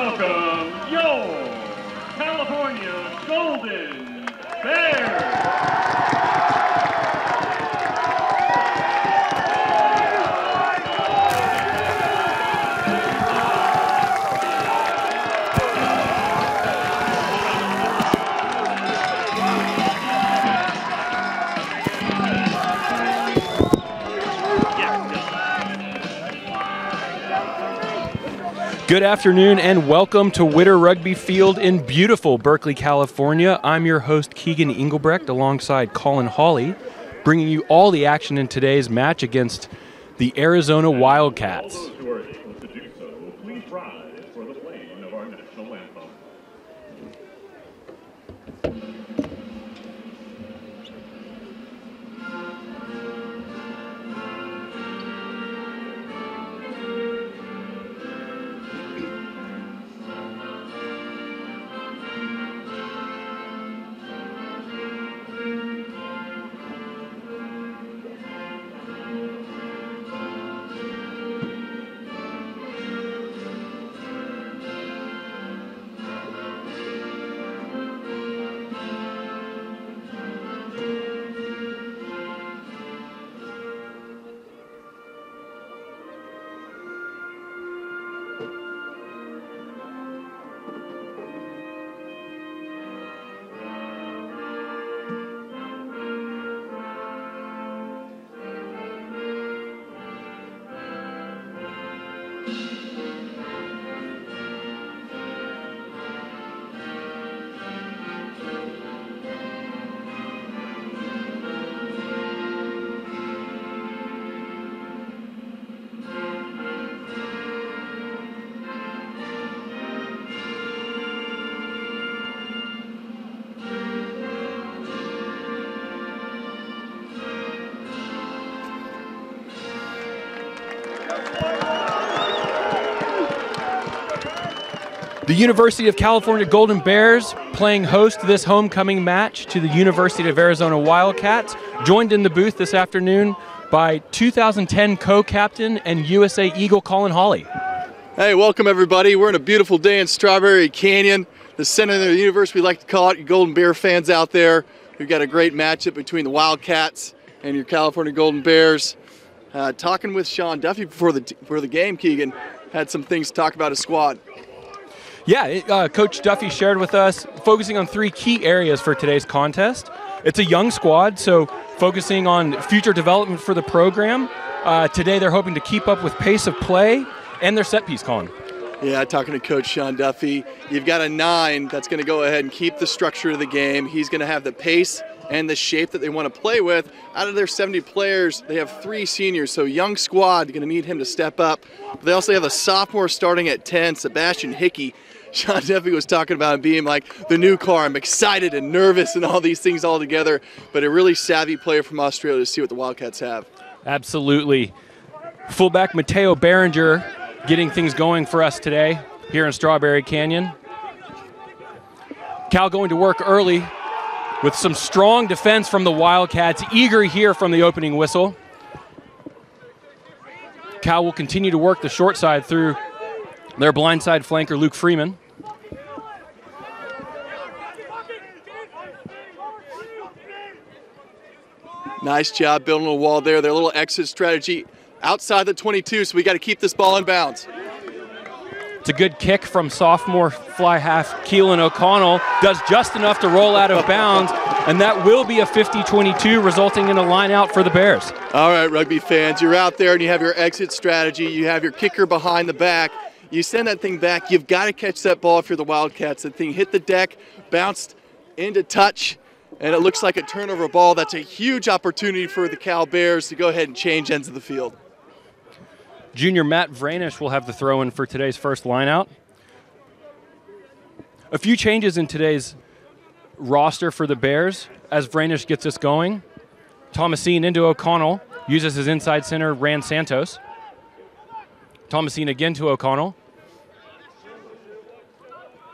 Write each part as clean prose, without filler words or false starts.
welcome your California Golden Bears. Good afternoon and welcome to Witter Rugby Field in beautiful Berkeley, California. I'm your host, Keegan Engelbrecht, alongside Colin Hawley, bringing you all the action in today's match against the Arizona Wildcats. All those who are able to do so, please rise for the playing of our national anthem. The University of California Golden Bears playing host to this homecoming match to the University of Arizona Wildcats, joined in the booth this afternoon by 2010 co-captain and USA Eagle Colin Hawley. Hey, welcome everybody. We're in a beautiful day in Strawberry Canyon, the center of the universe, we like to call it. You Golden Bear fans out there, we've got a great matchup between the Wildcats and your California Golden Bears. Talking with Sean Duffy before the game, Keegan, had some things to talk about his squad. Yeah, Coach Duffy shared with us, focusing on three key areas for today's contest. It's a young squad, so focusing on future development for the program. Today they're hoping to keep up with pace of play and their set piece, Colin. Yeah, talking to Coach Sean Duffy, you've got a 9 that's going to go ahead and keep the structure of the game. He's going to have the pace and the shape that they want to play with. Out of their 70 players, they have 3 seniors, so young squad, going to need him to step up. But they also have a sophomore starting at 10, Sebastian Hickey. Sean Duffy was talking about him being like the new car. I'm excited and nervous and all these things all together, but a really savvy player from Australia to see what the Wildcats have. Absolutely. Fullback Mateo Behringer getting things going for us today here in Strawberry Canyon. Cal going to work early with some strong defense from the Wildcats, eager here from the opening whistle. Cal will continue to work the short side through their blindside flanker, Luke Freeman. Nice job building a wall there. Their little exit strategy outside the 22, so we got to keep this ball in bounds. It's a good kick from sophomore fly half Keelan O'Connell. Does just enough to roll out of bounds, and that will be a 50-22, resulting in a line out for the Bears. All right, rugby fans, you're out there and you have your exit strategy. You have your kicker behind the back. You send that thing back. You've got to catch that ball if you're the Wildcats. That thing hit the deck, bounced into touch, and it looks like a turnover ball. That's a huge opportunity for the Cal Bears to go ahead and change ends of the field. Junior Matt Vranish will have the throw-in for today's first line-out. A few changes in today's roster for the Bears as Vranish gets us going. Thomasine into O'Connell, uses his inside center, Rand Santos. Thomasine again to O'Connell.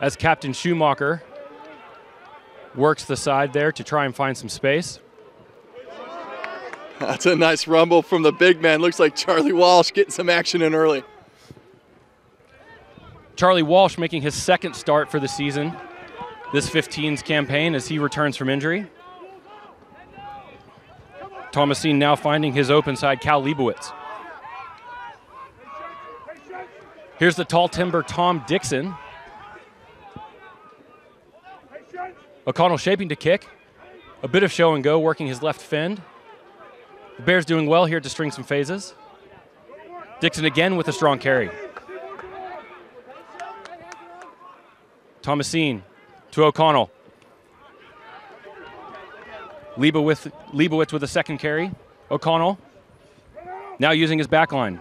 As Captain Schumacher works the side there to try and find some space. That's a nice rumble from the big man. Looks like Charlie Walsh getting some action in early. Charlie Walsh making his second start for the season, this 15s campaign, as he returns from injury. Thomasine now finding his open side, Cal Leibowitz. Here's the tall timber, Tom Dixon. O'Connell shaping to kick. A bit of show and go, working his left fend. The Bears doing well here to string some phases. Dixon again with a strong carry. Thomasine to O'Connell. Leibowitz with a second carry. O'Connell now using his back line.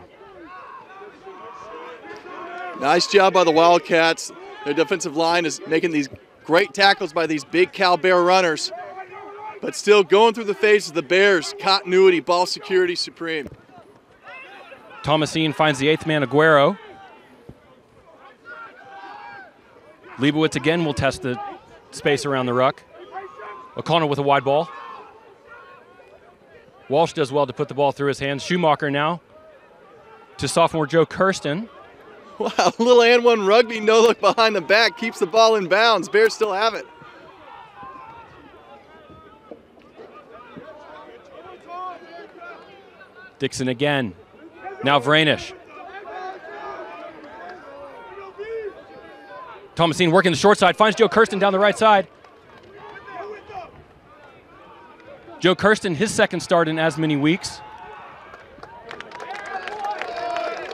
Nice job by the Wildcats. Their defensive line is making these great tackles by these big Cal Bear runners, but still going through the phases of the Bears. Continuity, ball security supreme. Thomasine finds the 8th man, Aguero. Leibowitz again will test the space around the ruck. O'Connell with a wide ball. Walsh does well to put the ball through his hands. Schumacher now to sophomore Joe Kirsten. Wow, a little and one rugby, no look behind the back, keeps the ball in bounds. Bears still have it. Dixon again. Now Vranish. Thomasine working the short side, finds Joe Kirsten down the right side. Joe Kirsten, his second start in as many weeks.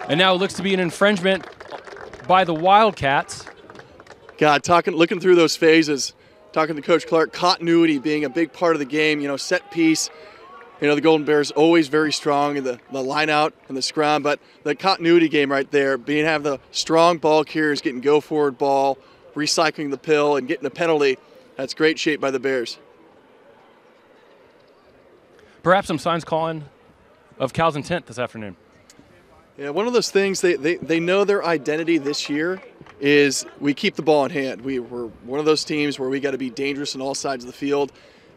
And now it looks to be an infringement by the Wildcats. God, looking through those phases, talking to Coach Clark, continuity being a big part of the game, set piece. The Golden Bears always very strong in the line out and the scrum, but the continuity game right there, have the strong ball carriers getting go forward ball, recycling the pill and getting a penalty, that's great shape by the Bears. Perhaps some signs calling of Cal's intent this afternoon. Yeah, one of those things, they know their identity this year is we keep the ball in hand. We're one of those teams where we got to be dangerous on all sides of the field.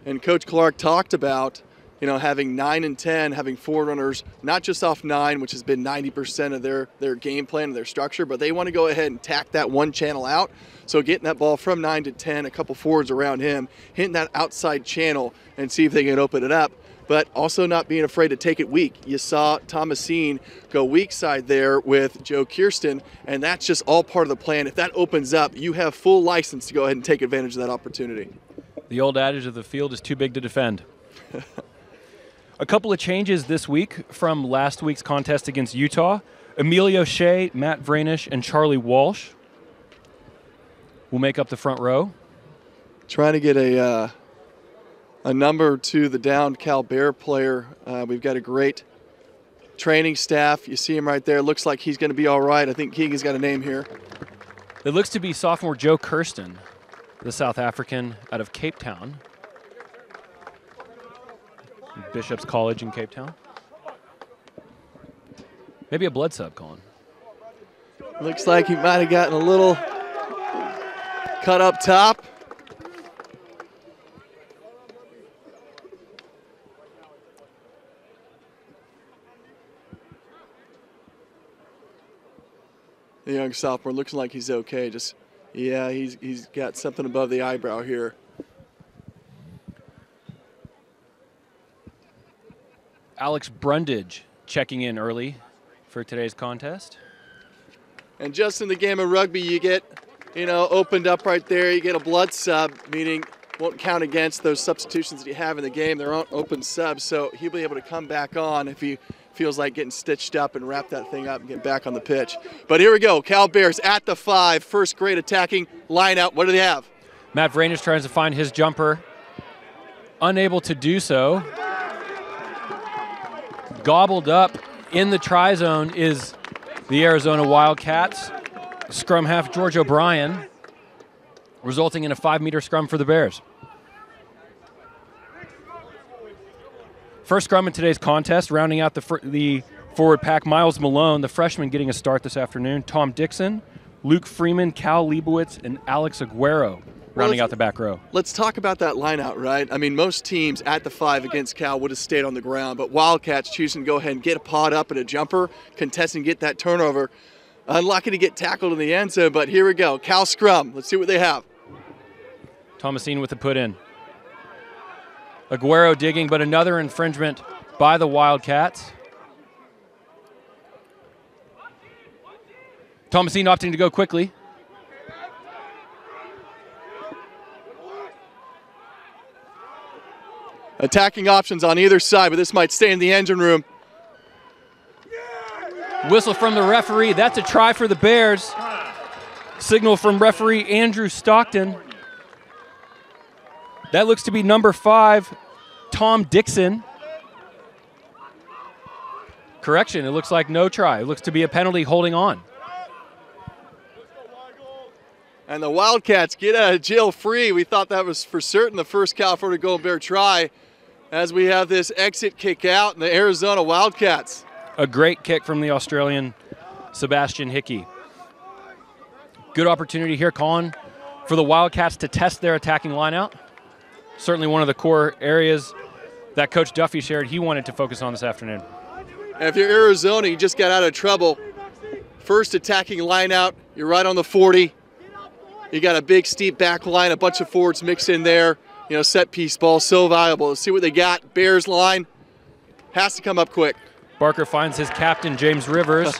And Coach Clark talked about, having 9 and 10, having 4 runners, not just off 9, which has been 90% of their game plan and their structure, but they want to go ahead and tack that one channel out. So getting that ball from 9 to 10, a couple forwards around him, hitting that outside channel and see if they can open it up. But also not being afraid to take it weak. You saw Thomasine go weak side there with Joe Kirsten, and that's just all part of the plan. If that opens up, you have full license to go ahead and take advantage of that opportunity. The old adage of the field is too big to defend. A couple of changes this week from last week's contest against Utah. Emilio Shea, Matt Vranish, and Charlie Walsh will make up the front row. Trying to get a number to the downed Cal Bear player. We've got a great training staff. You see him right there. Looks like he's going to be all right. I think Keegan's got a name here. It looks to be sophomore Joe Kirsten, the South African out of Cape Town. Bishop's College in Cape Town. Maybe a blood sub, Colin. Looks like he might have gotten a little cut up top. The young sophomore looks like he's okay. He's got something above the eyebrow here. Alex Brundage checking in early for today's contest. And just in the game of rugby, you get, opened up right there. You get a blood sub, meaning won't count against those substitutions that you have in the game. They're open subs, so he'll be able to come back on if he feels like getting stitched up and wrap that thing up and get back on the pitch. But here we go. Cal Bears at the 5, first grade attacking line out. What do they have? Matt Vranish tries to find his jumper. Unable to do so. Gobbled up in the try zone is the Arizona Wildcats. Scrum half George O'Brien, resulting in a 5-meter scrum for the Bears. First scrum in today's contest, rounding out the forward pack, Miles Malone, the freshman, getting a start this afternoon. Tom Dixon, Luke Freeman, Cal Leibowitz, and Alex Aguero rounding out the back row. Let's talk about that line out, right? I mean, most teams at the 5 against Cal would have stayed on the ground, but Wildcats choosing to go ahead and get a pod up and a jumper, contest and get that turnover. unlucky to get tackled in the end zone, but here we go. Cal scrum. Let's see what they have. Thomasine with the put in. Aguero digging, but another infringement by the Wildcats. Thomasine opting to go quickly. Attacking options on either side, but this might stay in the engine room. Whistle from the referee. That's a try for the Bears. Signal from referee Andrew Stockton. That looks to be number 5, Tom Dixon. Correction, it looks like no try. It looks to be a penalty holding on. And the Wildcats get out of jail free. We thought that was for certain the first California Golden Bear try, as we have this exit kick out in the Arizona Wildcats. A great kick from the Australian Sebastian Hickey. Good opportunity here, Colin, for the Wildcats to test their attacking lineout. Certainly one of the core areas that Coach Duffy shared he wanted to focus on this afternoon. And if you're Arizona, you just got out of trouble. First attacking lineout, you're right on the 40. You got a big steep back line, a bunch of forwards mixed in there. You know, set piece ball, so valuable. Let's see what they got. Bears line has to come up quick. Barker finds his captain, James Rivers.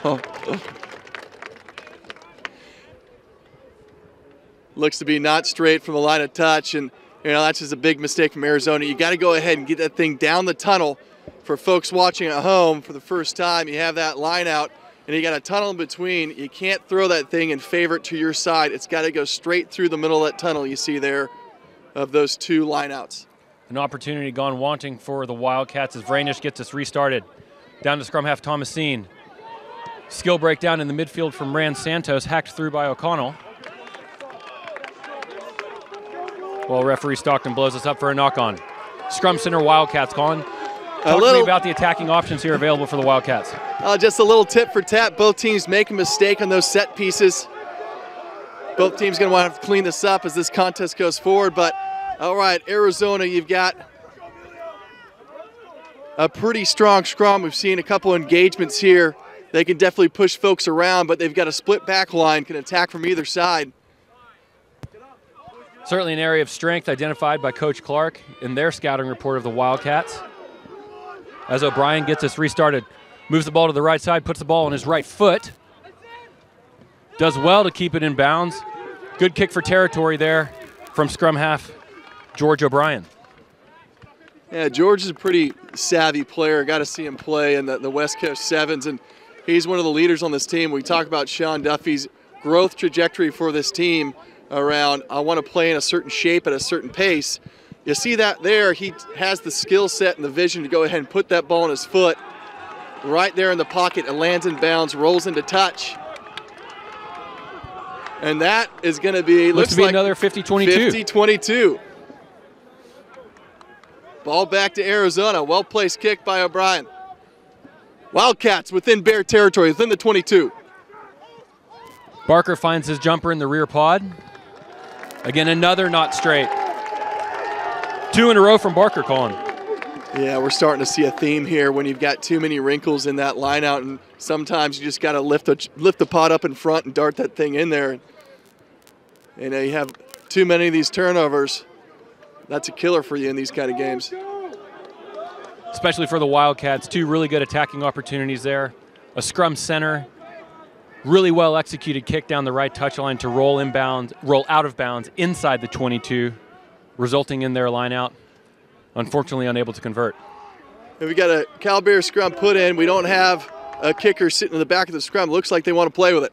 Looks to be not straight from the line of touch, and you know that's just a big mistake from Arizona. You got to go ahead and get that thing down the tunnel. For folks watching at home for the first time, you have that line out, and you got a tunnel in between. You can't throw that thing and favor it to your side. It's got to go straight through the middle of that tunnel you see there of those two lineouts. An opportunity gone wanting for the Wildcats as Vranish gets us restarted. Down to scrum half, Thomasine. Skill breakdown in the midfield from Rand Santos, hacked through by O'Connell. Well, referee Stockton blows us up for a knock-on. Scrum center Wildcats, Colin. Talk to me about the attacking options here available for the Wildcats. Just a little tip for tat. Both teams make a mistake on those set pieces. Both teams going to want to clean this up as this contest goes forward. But, all right, Arizona, you've got a pretty strong scrum. We've seen a couple engagements here. They can definitely push folks around, but they've got a split back line, can attack from either side. Certainly an area of strength identified by Coach Clark in their scouting report of the Wildcats. As O'Brien gets us restarted, moves the ball to the right side, puts the ball on his right foot. Does well to keep it in bounds. Good kick for territory there from scrum half George O'Brien. Yeah, George is a pretty savvy player. Got to see him play in the West Coast Sevens, and he's one of the leaders on this team. We talk about Sean Duffy's growth trajectory for this team around, I want to play in a certain shape at a certain pace. You see that there, he has the skill set and the vision to go ahead and put that ball on his foot. Right there in the pocket, it lands in bounds, rolls into touch. And that is going to be, looks to be like another 50-22. 50-22. Ball back to Arizona. Well-placed kick by O'Brien. Wildcats within Bear territory, within the 22. Barker finds his jumper in the rear pod. Again, another not straight. 2 in a row from Barker, Colin. Yeah, we're starting to see a theme here when you've got too many wrinkles in that line out, and sometimes you just got to lift the pod up in front and dart that thing in there. You know, you have too many of these turnovers. That's a killer for you in these kind of games. Especially for the Wildcats, 2 really good attacking opportunities there. A scrum center, really well executed kick down the right touchline to roll out of bounds inside the 22, resulting in their line out. Unfortunately unable to convert. And we got a Cal Bear scrum put in. We don't have a kicker sitting in the back of the scrum. Looks like they want to play with it.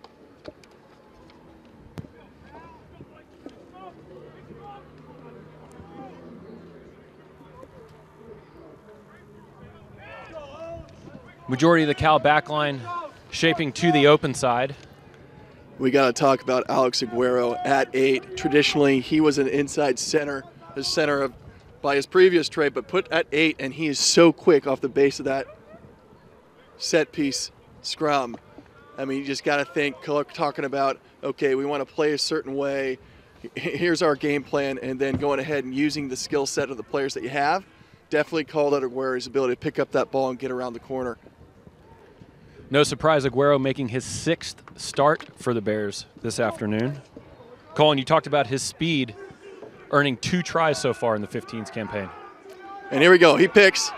Majority of the Cal backline shaping to the open side. We got to talk about Alex Aguero at 8. Traditionally, he was an inside center, the center of by his previous trade, but put at 8, and he is so quick off the base of that set piece scrum. I mean, you just got to think, talking about, okay, we want to play a certain way. Here's our game plan, and then going ahead and using the skill set of the players that you have. Definitely called out Aguero's ability to pick up that ball and get around the corner. No surprise, Aguero making his 6th start for the Bears this afternoon. Colin, you talked about his speed, earning 2 tries so far in the 15s campaign. And here we go. He picks.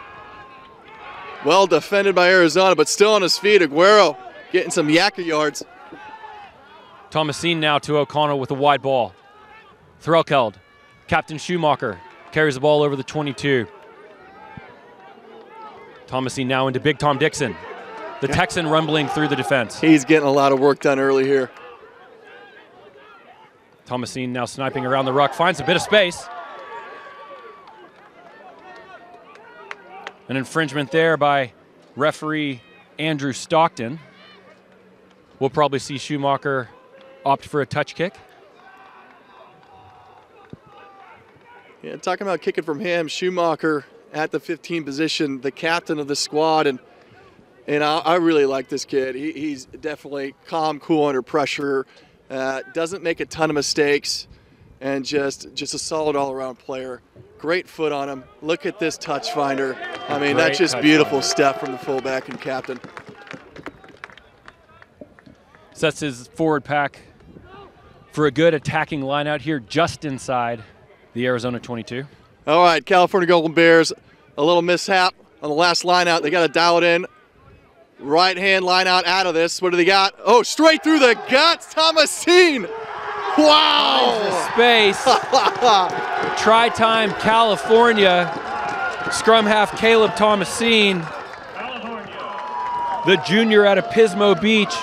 Well defended by Arizona, but still on his feet. Aguero getting some yakka yards. Thomasine now to O'Connell with a wide ball. Threlkeld, Captain Schumacher, carries the ball over the 22. Thomasine now into Big Tom Dixon. The Texan rumbling through the defense. He's getting a lot of work done early here. Thomasine now sniping around the ruck, finds a bit of space. An infringement there by referee Andrew Stockton. We'll probably see Schumacher opt for a touch kick. Yeah, talking about kicking from him, Schumacher at the 15 position, the captain of the squad, and I really like this kid. He's definitely calm, cool under pressure, doesn't make a ton of mistakes, and just a solid all-around player. Great foot on him. Look at this touch finder. I mean, that's just beautiful stuff from the fullback and captain. Sets his forward pack for a good attacking line out here just inside the Arizona 22. All right, California Golden Bears, a little mishap on the last line out. They got to dial it in. Right-hand line out of this. What do they got? Oh, straight through the guts, Thomasine. Wow! Space. Tri-time California. Scrum half Caleb Thomasine. The junior out of Pismo Beach.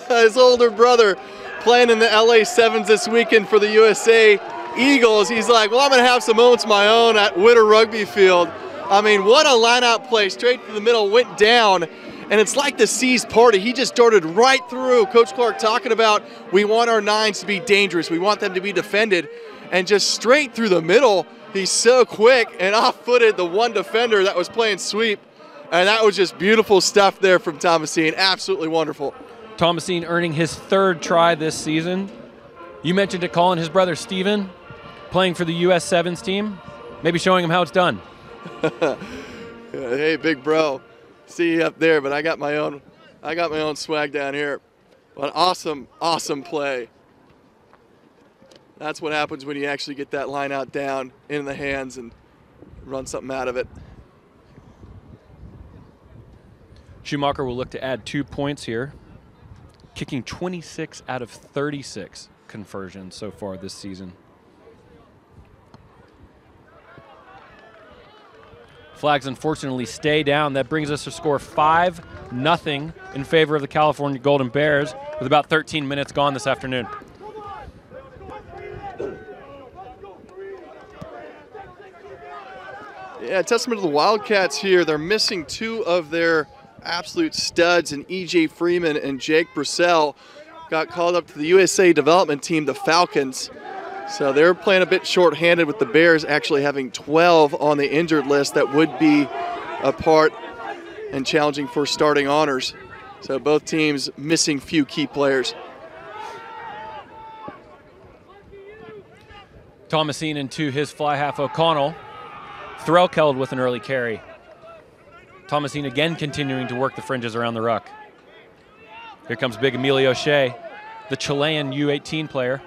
His older brother playing in the LA Sevens this weekend for the USA Eagles. He's like, well, I'm going to have some moments of my own at Witter Rugby Field. I mean, what a line-out play. Straight through the middle, went down. And it's like the C's party. He just darted right through. Coach Clark talking about we want our nines to be dangerous. We want them to be defended. And just straight through the middle, he's so quick and off-footed the one defender that was playing sweep. And that was just beautiful stuff there from Thomasine. Absolutely wonderful. Thomasine earning his 3rd try this season. You mentioned it, Colin, his brother Steven, playing for the US Sevens team. Maybe showing him how it's done. Hey, big bro. See you up there, but I got my own swag down here. But awesome play. That's what happens when you actually get that line out down in the hands and run something out of it. Schumacher will look to add 2 points here, kicking 26 out of 36 conversions so far this season. Flags unfortunately stay down. That brings us to score 5-0 in favor of the California Golden Bears with about 13 minutes gone this afternoon. Yeah, testament to the Wildcats here. They're missing 2 of their absolute studs, and E.J. Freeman and Jake Brissell got called up to the USA development team, the Falcons. So they're playing a bit short-handed with the Bears actually having 12 on the injured list that would be a part and challenging for starting honors. So both teams missing few key players. Thomasine into his fly half O'Connell. Threlkeld with an early carry. Thomasine again continuing to work the fringes around the ruck. Here comes big Emilio Shea, the Chilean U18 player.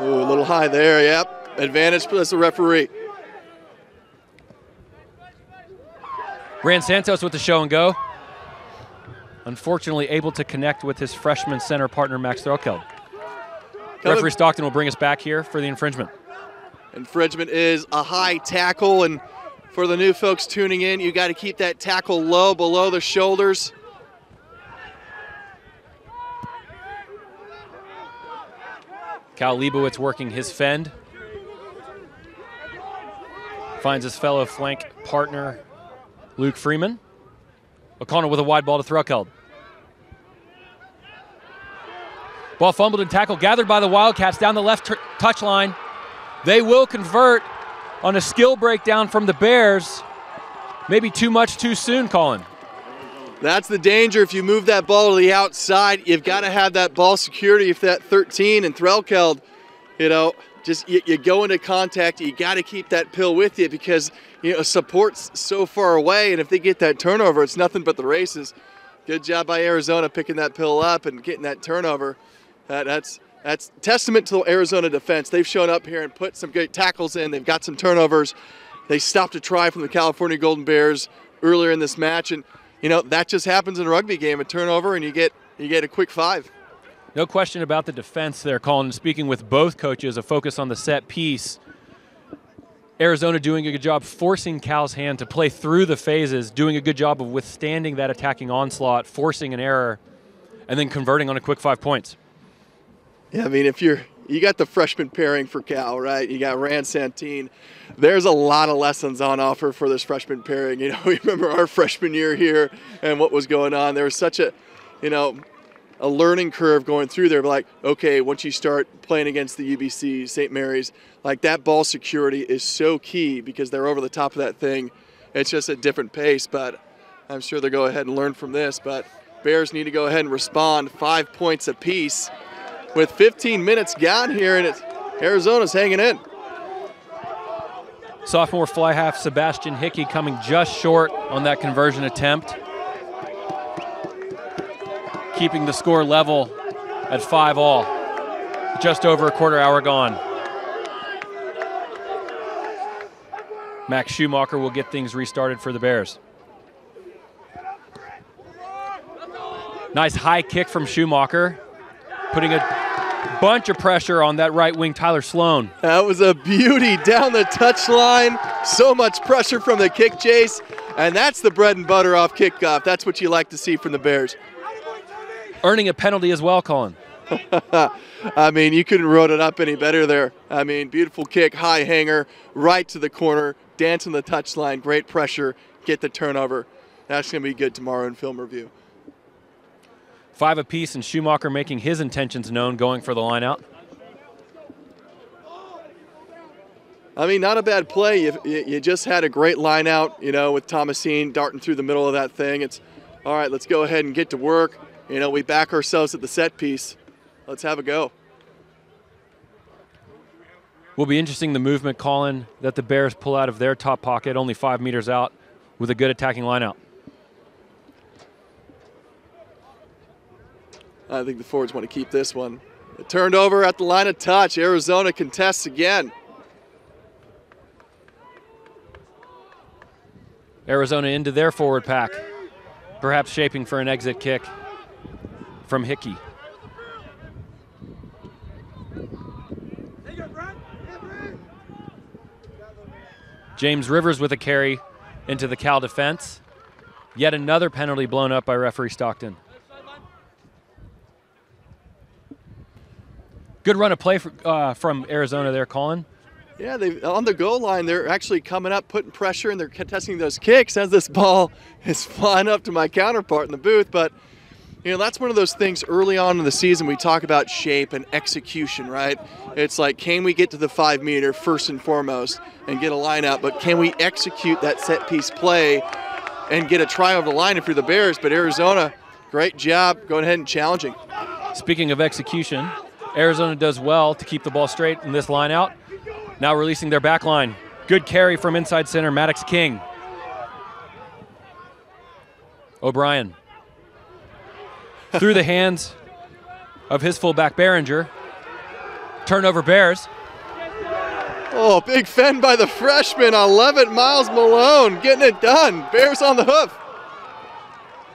Ooh, a little high there, yep. Advantage plus the referee. Rand Santos with the show and go. Unfortunately able to connect with his freshman center partner Max Threlkeld. Referee Stockton will bring us back here for the infringement. Infringement is a high tackle, and for the new folks tuning in, you got to keep that tackle low below the shoulders. Cal Leibowitz working his fend. Finds his fellow flank partner, Luke Freeman. O'Connell with a wide ball to Threlkeld. Ball fumbled and tackled, gathered by the Wildcats down the left touchline. They will convert on a skill breakdown from the Bears. Maybe too much too soon, Colin. That's the danger. If you move that ball to the outside, you've got to have that ball security if that 13 and Threlkeld, you know, just you go into contact, you got to keep that pill with you because, support's so far away, and if they get that turnover, it's nothing but the races. Good job by Arizona picking that pill up and getting that turnover. That's testament to the Arizona defense. They've shown up here and put some good tackles in. They've got some turnovers. They stopped a try from the California Golden Bears earlier in this match, and that just happens in a rugby game, a turnover, and you get a quick 5. No question about the defense there, Colin. Speaking with both coaches, a focus on the set piece. Arizona doing a good job forcing Cal's hand to play through the phases, doing a good job of withstanding that attacking onslaught, forcing an error, and then converting on a quick 5 points. Yeah, I mean, if you got the freshman pairing for Cal, right? You got Rand Santine. There's a lot of lessons on offer for this freshman pairing. We remember our freshman year here and what was going on. There was such a learning curve going through there. But like, okay, once you start playing against the UBC, St. Mary's, like that ball security is so key because they're over the top of that thing. It's just a different pace, but I'm sure they'll go ahead and learn from this. But Bears need to go ahead and respond. 5 points apiece with 15 minutes gone here, and Arizona's hanging in. Sophomore fly half Sebastian Hickey coming just short on that conversion attempt. Keeping the score level at 5-all. Just over a quarter hour gone. Max Schumacher will get things restarted for the Bears. Nice high kick from Schumacher, putting a bunch of pressure on that right wing Tyler Sloan. That was a beauty down the touchline. So much pressure from the kick chase, and that's the bread and butter off kickoff. That's what you like to see from the Bears. Earning a penalty as well, Colin. I mean, you couldn't wrote it up any better there. I mean, beautiful kick, high hanger, right to the corner, dancing the touchline, great pressure, get the turnover. That's going to be good tomorrow in film review. 5 apiece, and Schumacher making his intentions known, going for the line out. I mean, not a bad play. You just had a great line out, with Thomasine darting through the middle of that thing. It's, all right, let's go ahead and get to work. We back ourselves at the set piece. Let's have a go. Will be interesting the movement, Colin, that the Bears pull out of their top pocket, only 5 meters out, with a good attacking lineout. I think the forwards want to keep this one. It turned over at the line of touch. Arizona contests again. Arizona into their forward pack, perhaps shaping for an exit kick from Hickey. James Rivers with a carry into the Cal defense. Yet another penalty blown up by referee Stockton. Good run of play from Arizona there, Colin. Yeah, on the goal line, they're actually coming up, putting pressure, and they're contesting those kicks as this ball is flying up to my counterpart in the booth. But, that's one of those things early on in the season we talk about shape and execution, right? It's like, can we get to the 5 meter first and foremost and get a line out, but can we execute that set piece play and get a try over the line if you're the Bears? But Arizona, great job going ahead and challenging. Speaking of execution, Arizona does well to keep the ball straight in this line out. Now releasing their back line. Good carry from inside center, Maddox King. O'Brien. Through the hands of his fullback, Behringer. Turnover Bears. Oh, big fend by the freshman. I love it. Miles Malone getting it done. Bears on the hoof.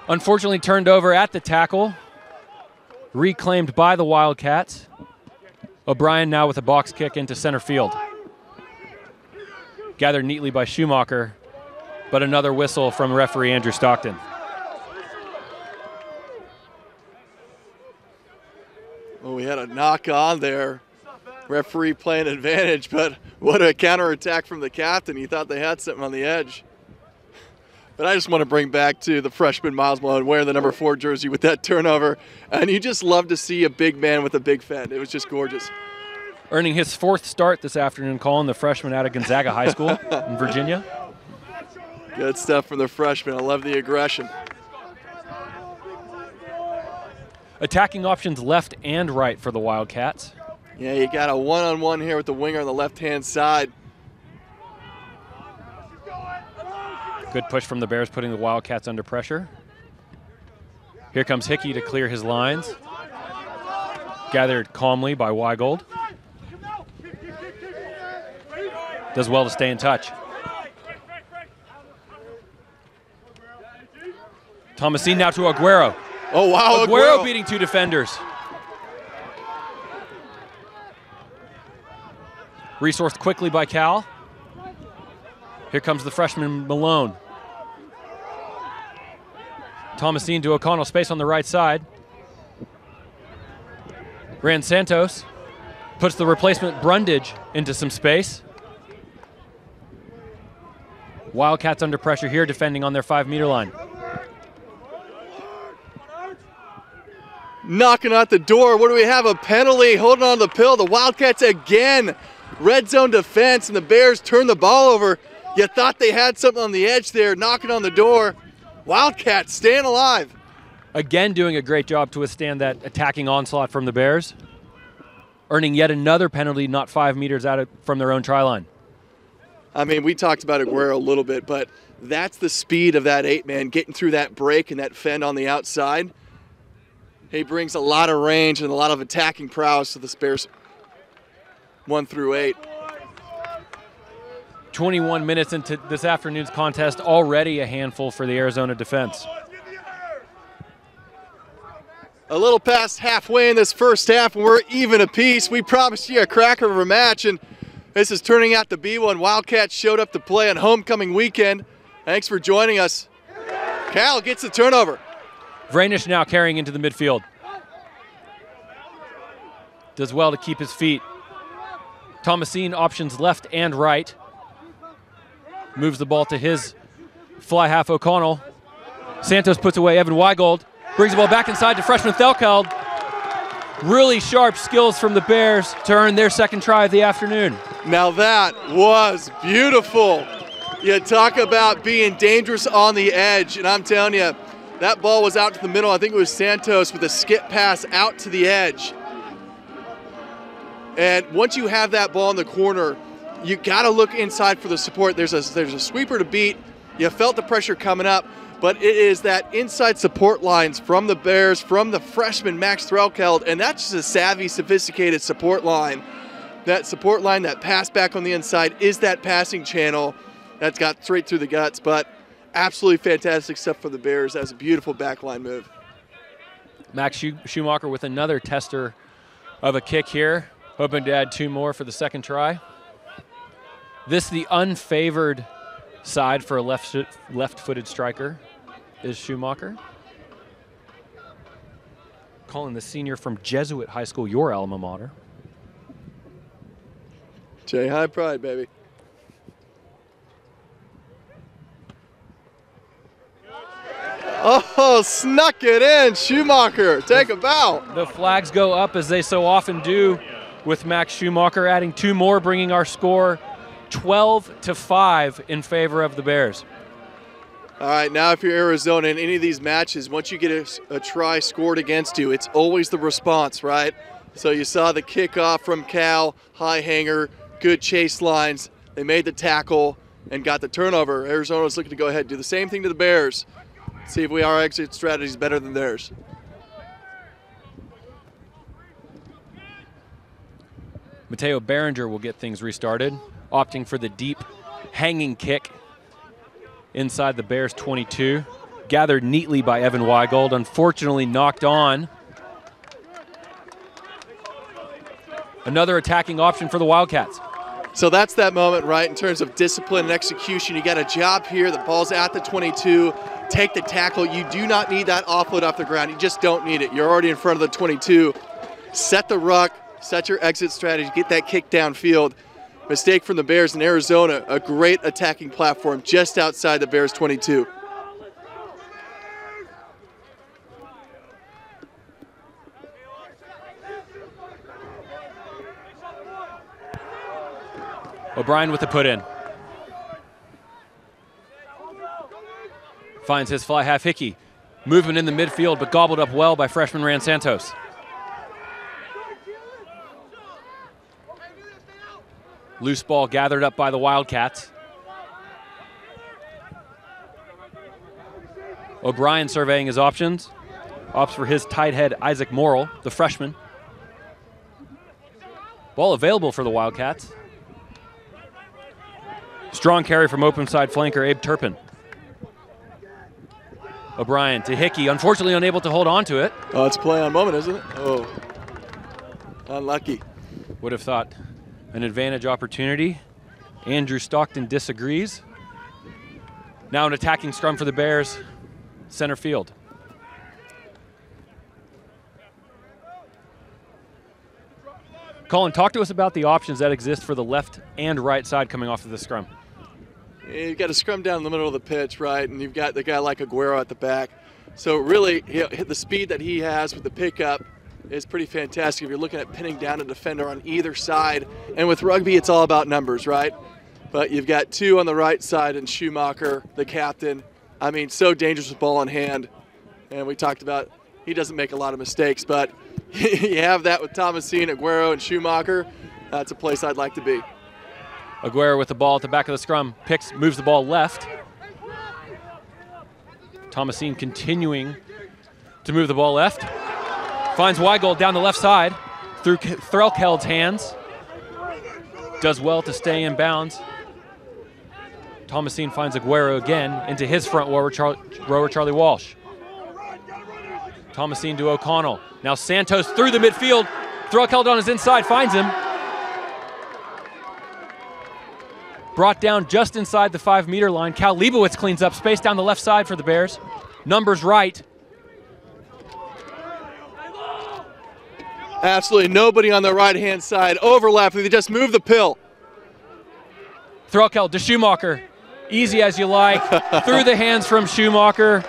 Unfortunately turned over at the tackle. Reclaimed by the Wildcats. O'Brien now with a box kick into center field. Gathered neatly by Schumacher, but another whistle from referee Andrew Stockton. Well, we had a knock on there. Referee playing advantage, but what a counterattack from the captain. He thought they had something on the edge. But I just want to bring back to the freshman Miles Malone wearing the number 4 jersey with that turnover. And you just love to see a big man with a big fend. It was just gorgeous. Earning his 4th start this afternoon, Colin, the freshman out of Gonzaga High School in Virginia. Good stuff from the freshman. I love the aggression. Attacking options left and right for the Wildcats. Yeah, you got a one-on-one here with the winger on the left-hand side. Good push from the Bears, putting the Wildcats under pressure. Here comes Hickey to clear his lines. Gathered calmly by Weigold. Does well to stay in touch. Thomasine now to Aguero. Oh, wow, Aguero beating 2 defenders. Resourced quickly by Cal. Here comes the freshman Malone. Thomasine to O'Connell, space on the right side. Ran Santos puts the replacement Brundage into some space. Wildcats under pressure here, defending on their 5-meter line. Knocking at the door. What do we have? A penalty. Holding on to the pill. The Wildcats again. Red zone defense, and the Bears turn the ball over. You thought they had something on the edge there, knocking on the door. Wildcats staying alive. Again doing a great job to withstand that attacking onslaught from the Bears. Earning yet another penalty not 5 meters out from their own try line. I mean, we talked about Aguero a little bit, but that's the speed of that 8-man, getting through that break and that fend on the outside. He brings a lot of range and a lot of attacking prowess to the Bears 1 through 8. 21 minutes into this afternoon's contest, already a handful for the Arizona defense. A little past halfway in this first half, and we're even apiece. We promised you a cracker of a match, and this is turning out to be one. Wildcats showed up to play on homecoming weekend. Thanks for joining us. Cal gets the turnover. Vranish now carrying into the midfield. Does well to keep his feet. Thomasine options left and right. Moves the ball to his fly half O'Connell. Santos puts away Evan Weigold. Brings the ball back inside to freshman Thelkeld. Really sharp skills from the Bears to earn their second try of the afternoon. Now that was beautiful. You talk about being dangerous on the edge, and I'm telling you, that ball was out to the middle. I think it was Santos with a skip pass out to the edge. And once you have that ball in the corner, you got to look inside for the support. There's a sweeper to beat. You felt the pressure coming up, but it is that inside support lines from the Bears, from the freshman Max Threlkeld, and that's just a savvy, sophisticated support line. That support line, that pass back on the inside, is that passing channel that's got straight through the guts, but absolutely fantastic stuff for the Bears. That was a beautiful backline move. Max Schumacher with another tester of a kick here, hoping to add 2 more for the second try. This, the unfavored side for a left-footed striker, is Schumacher. Calling the senior from Jesuit High School, your alma mater. J High Pride, baby. Oh, snuck it in. Schumacher, take a bow. The flags go up as they so often do with Max Schumacher, adding 2 more, bringing our score 12-5 in favor of the Bears. All right, now if you're Arizona in any of these matches, once you get a try scored against you, it's always the response, right? So you saw the kickoff from Cal, high hanger, good chase lines. They made the tackle and got the turnover. Arizona's looking to go ahead and do the same thing to the Bears. See if our exit strategy is better than theirs. Mateo Behringer will get things restarted, opting for the deep hanging kick inside the Bears 22. Gathered neatly by Evan Weigold, unfortunately knocked on. Another attacking option for the Wildcats. So that's that moment, right, in terms of discipline and execution. You got a job here. The ball's at the 22. Take the tackle. You do not need that offload off the ground. You just don't need it. You're already in front of the 22. Set the ruck, set your exit strategy, get that kick downfield. Mistake from the Bears in Arizona. A great attacking platform just outside the Bears 22. O'Brien with the put in. Finds his fly half Hickey. Movement in the midfield, but gobbled up well by freshman Ran Santos. Loose ball gathered up by the Wildcats. O'Brien surveying his options. Opts for his tight head, Isaac Morrill, the freshman. Ball available for the Wildcats. Strong carry from open side flanker Abe Turpin. O'Brien to Hickey, unfortunately unable to hold on to it. Oh, it's play on moment, isn't it? Oh, unlucky. Would have thought an advantage opportunity. Andrew Stockton disagrees. Now an attacking scrum for the Bears, center field. Colin, talk to us about the options that exist for the left and right side coming off of the scrum. You've got a scrum down in the middle of the pitch, right, and you've got the guy like Aguero at the back. So really, the speed that he has with the pickup is pretty fantastic if you're looking at pinning down a defender on either side. And with rugby, it's all about numbers, right? But you've got two on the right side and Schumacher, the captain. I mean, so dangerous with ball in hand. And we talked about he doesn't make a lot of mistakes, but you have that with Thomasine, Aguero, and Schumacher. That's a place I'd like to be. Aguero with the ball at the back of the scrum, moves the ball left. Thomasine continuing to move the ball left. Finds Weigold down the left side through Threlkeld's hands. Does well to stay in bounds. Thomasine finds Aguero again into his front rower, Charlie Walsh. Thomasine to O'Connell. Now Santos through the midfield. Threlkeld on his inside, finds him. Brought down just inside the 5-meter line. Cal Leibowitz cleans up space down the left side for the Bears. Numbers right. Absolutely nobody on the right-hand side. Overlap, they just move the pill. Threlkeld to Schumacher. Easy as you like. Through the hands from Schumacher.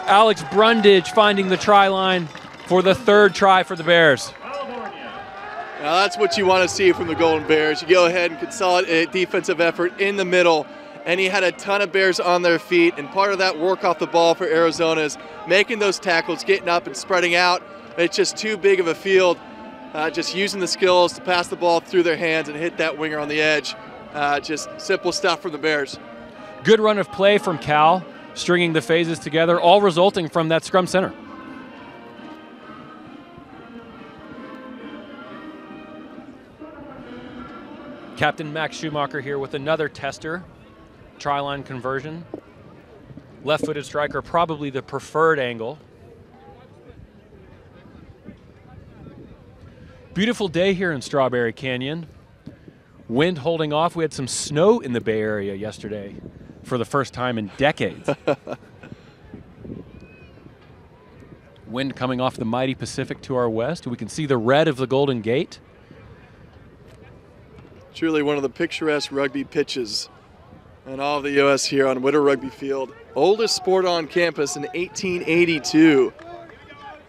Alex Brundage finding the try line for the third try for the Bears. Now that's what you want to see from the Golden Bears. You go ahead and consolidate defensive effort in the middle, and he had a ton of Bears on their feet, and part of that work off the ball for Arizona is making those tackles, getting up and spreading out. It's just too big of a field, just using the skills to pass the ball through their hands and hit that winger on the edge. Just simple stuff from the Bears. Good run of play from Cal, stringing the phases together, all resulting from that scrum center. Captain Max Schumacher here with another tester. Try line conversion. Left-footed striker, probably the preferred angle. Beautiful day here in Strawberry Canyon. Wind holding off. We had some snow in the Bay Area yesterday for the first time in decades. Wind coming off the mighty Pacific to our west. We can see the red of the Golden Gate. Truly one of the picturesque rugby pitches in all of the U.S. here on Witter Rugby Field. Oldest sport on campus in 1882.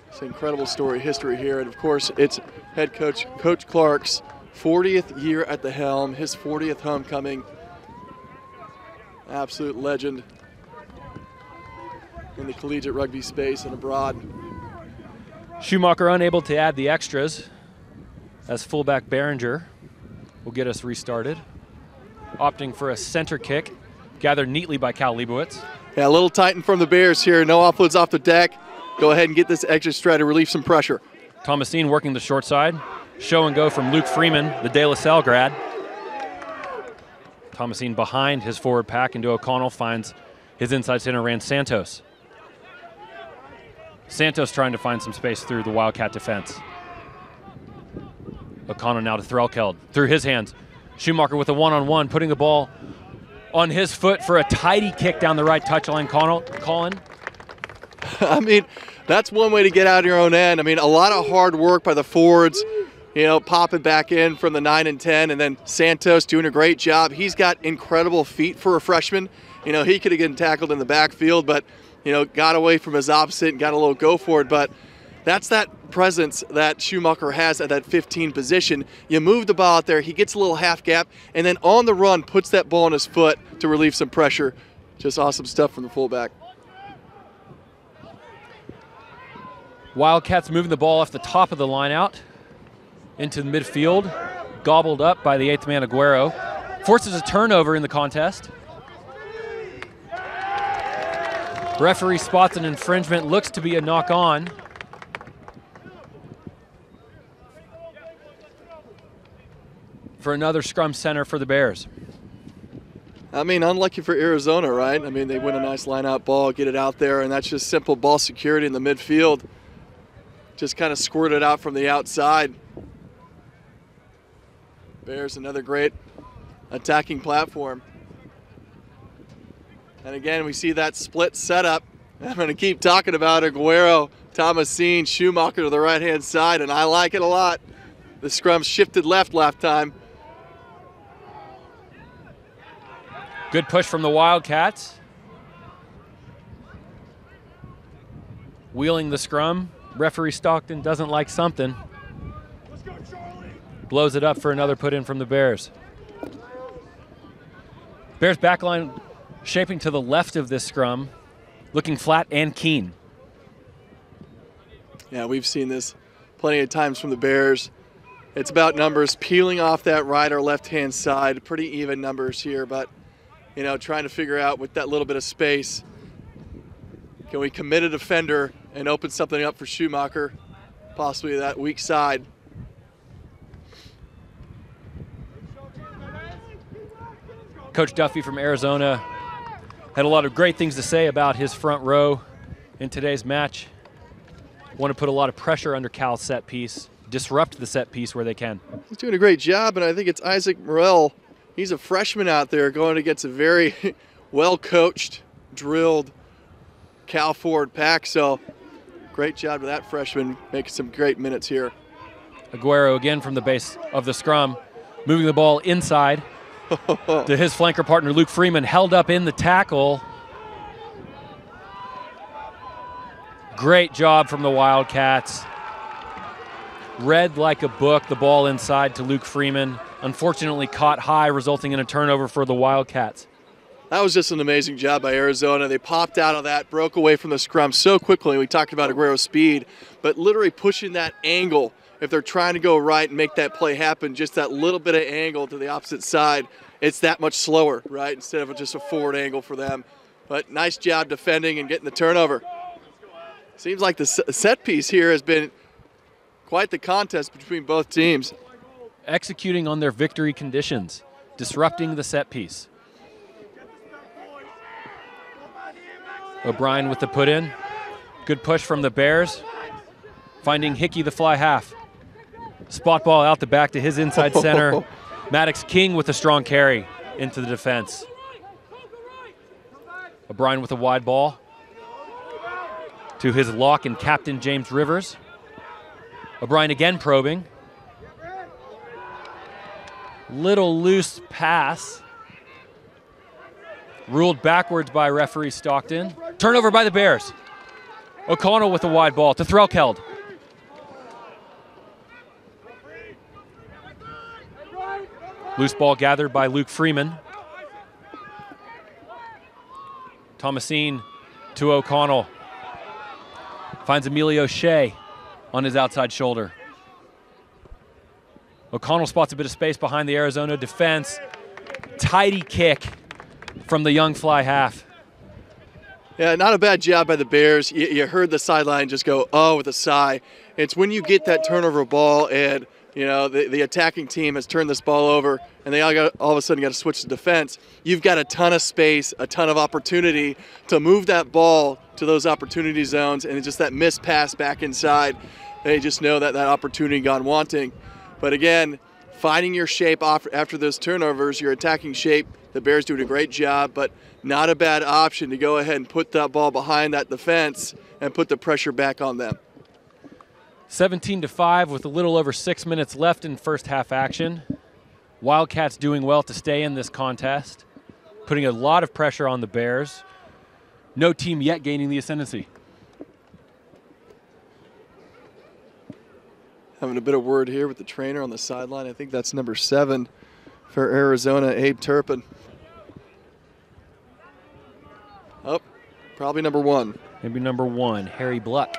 It's an incredible history here. And of course, it's head coach, Coach Clark's 40th year at the helm, his 40th homecoming. Absolute legend in the collegiate rugby space and abroad. Schumacher unable to add the extras as fullback Behringer will get us restarted. Opting for a center kick, gathered neatly by Cal Leibowitz. Yeah, a little tighten from the Bears here. No offloads off the deck. Go ahead and get this extra stride to relieve some pressure. Thomasine working the short side. Show and go from Luke Freeman, the De La Salle grad. Thomasine behind his forward pack into O'Connell, finds his inside center Rand Santos. Santos trying to find some space through the Wildcat defense. O'Connell now to Threlkeld, through his hands. Schumacher with a one-on-one, putting the ball on his foot for a tidy kick down the right touchline. Colin. I mean, that's one way to get out of your own end. I mean, a lot of hard work by the forwards, you know, popping back in from the 9 and 10, and then Santos doing a great job. He's got incredible feet for a freshman. You know, he could have gotten tackled in the backfield, but, you know, got away from his opposite and got a little go for it. But that's that presence that Schumacher has at that 15 position. You move the ball out there, he gets a little half gap, and then on the run puts that ball on his foot to relieve some pressure. Just awesome stuff from the fullback. Wildcats moving the ball off the top of the line out into the midfield. gobbled up by the 8th man Aguero. Forces a turnover in the contest. Referee spots an infringement, looks to be a knock-on. For another scrum center for the Bears. I mean, unlucky for Arizona, right? I mean, they win a nice line-out ball, get it out there, and that's just simple ball security in the midfield. Just kind of squirt it out from the outside. Bears, another great attacking platform. And again, we see that split setup. I'm going to keep talking about Aguero, Thomasine, Schumacher to the right-hand side, and I like it a lot. The scrum shifted left time. Good push from the Wildcats. Wheeling the scrum. Referee Stockton doesn't like something. Blows it up for another put in from the Bears. Bears backline shaping to the left of this scrum, looking flat and keen. Yeah, we've seen this plenty of times from the Bears. It's about numbers, peeling off that right or left-hand side. Pretty even numbers here, but you know, trying to figure out with that little bit of space, can we commit a defender and open something up for Schumacher, possibly that weak side. Coach Duffy from Arizona had a lot of great things to say about his front row in today's match. Want to put a lot of pressure under Cal's set piece, disrupt the set piece where they can. He's doing a great job, and I think it's Isaac Morel. He's a freshman out there going against a very well-coached, drilled Cal forward pack, so great job to that freshman, making some great minutes here. Aguero again from the base of the scrum, moving the ball inside to his flanker partner Luke Freeman, held up in the tackle. Great job from the Wildcats. Read like a book, the ball inside to Luke Freeman. Unfortunately caught high, resulting in a turnover for the Wildcats. That was just an amazing job by Arizona. They popped out of that, broke away from the scrum so quickly. We talked about Aguero's speed, but literally pushing that angle, if they're trying to go right and make that play happen, just that little bit of angle to the opposite side, it's that much slower, right, instead of just a forward angle for them. But nice job defending and getting the turnover. Seems like the set piece here has been quite the contest between both teams. Executing on their victory conditions, disrupting the set piece. O'Brien with the put in. Good push from the Bears. Finding Hickey the fly half. Spot ball out the back to his inside center. Maddox King with a strong carry into the defense. O'Brien with a wide ball to his lock and captain James Rivers. O'Brien again probing. Little loose pass. Ruled backwards by referee Stockton. Turnover by the Bears. O'Connell with a wide ball to Threlkeld. Loose ball gathered by Luke Freeman. Thomasine to O'Connell. Finds Emilio Shea on his outside shoulder. O'Connell spots a bit of space behind the Arizona defense. Tidy kick from the young fly half. Yeah, not a bad job by the Bears. You heard the sideline just go, oh, with a sigh. It's when you get that turnover ball and, you know, the attacking team has turned this ball over and they all of a sudden got to switch to defense. You've got a ton of space, a ton of opportunity to move that ball to those opportunity zones, and it's just that missed pass back inside. They just know that that opportunity gone wanting. But again, finding your shape after those turnovers, your attacking shape, the Bears doing a great job, but not a bad option to go ahead and put that ball behind that defense and put the pressure back on them. 17-5 with a little over 6 minutes left in first half action. Wildcats doing well to stay in this contest, putting a lot of pressure on the Bears. No team yet gaining the ascendancy. Having a bit of word here with the trainer on the sideline. I think that's number 7 for Arizona, Abe Turpin. Oh, probably number 1. Maybe number 1, Harry Bluck.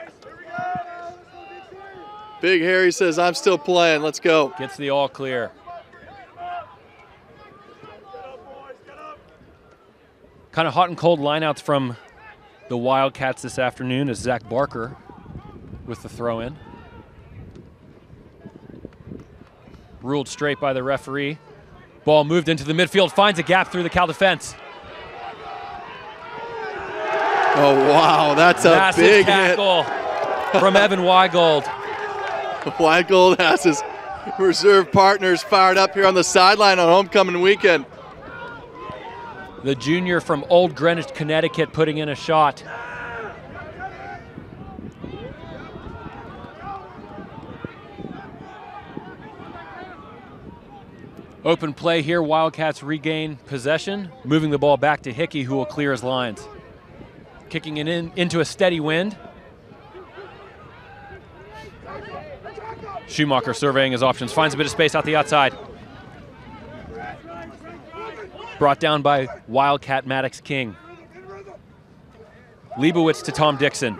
Big Harry says, I'm still playing, let's go. Gets the all clear. Kind of hot and cold lineouts from the Wildcats this afternoon as Zach Barker with the throw in. Ruled straight by the referee. Ball moved into the midfield, finds a gap through the Cal defense. Oh, wow, that's a massive big tackle from Evan Weigold. Weigold has his reserve partners fired up here on the sideline on homecoming weekend. The junior from Old Greenwich, Connecticut, putting in a shot. Open play here, Wildcats regain possession, moving the ball back to Hickey, who will clear his lines. Kicking it into a steady wind. Schumacher surveying his options, finds a bit of space out the outside. Brought down by Wildcat Maddox King. Leibowitz to Tom Dixon.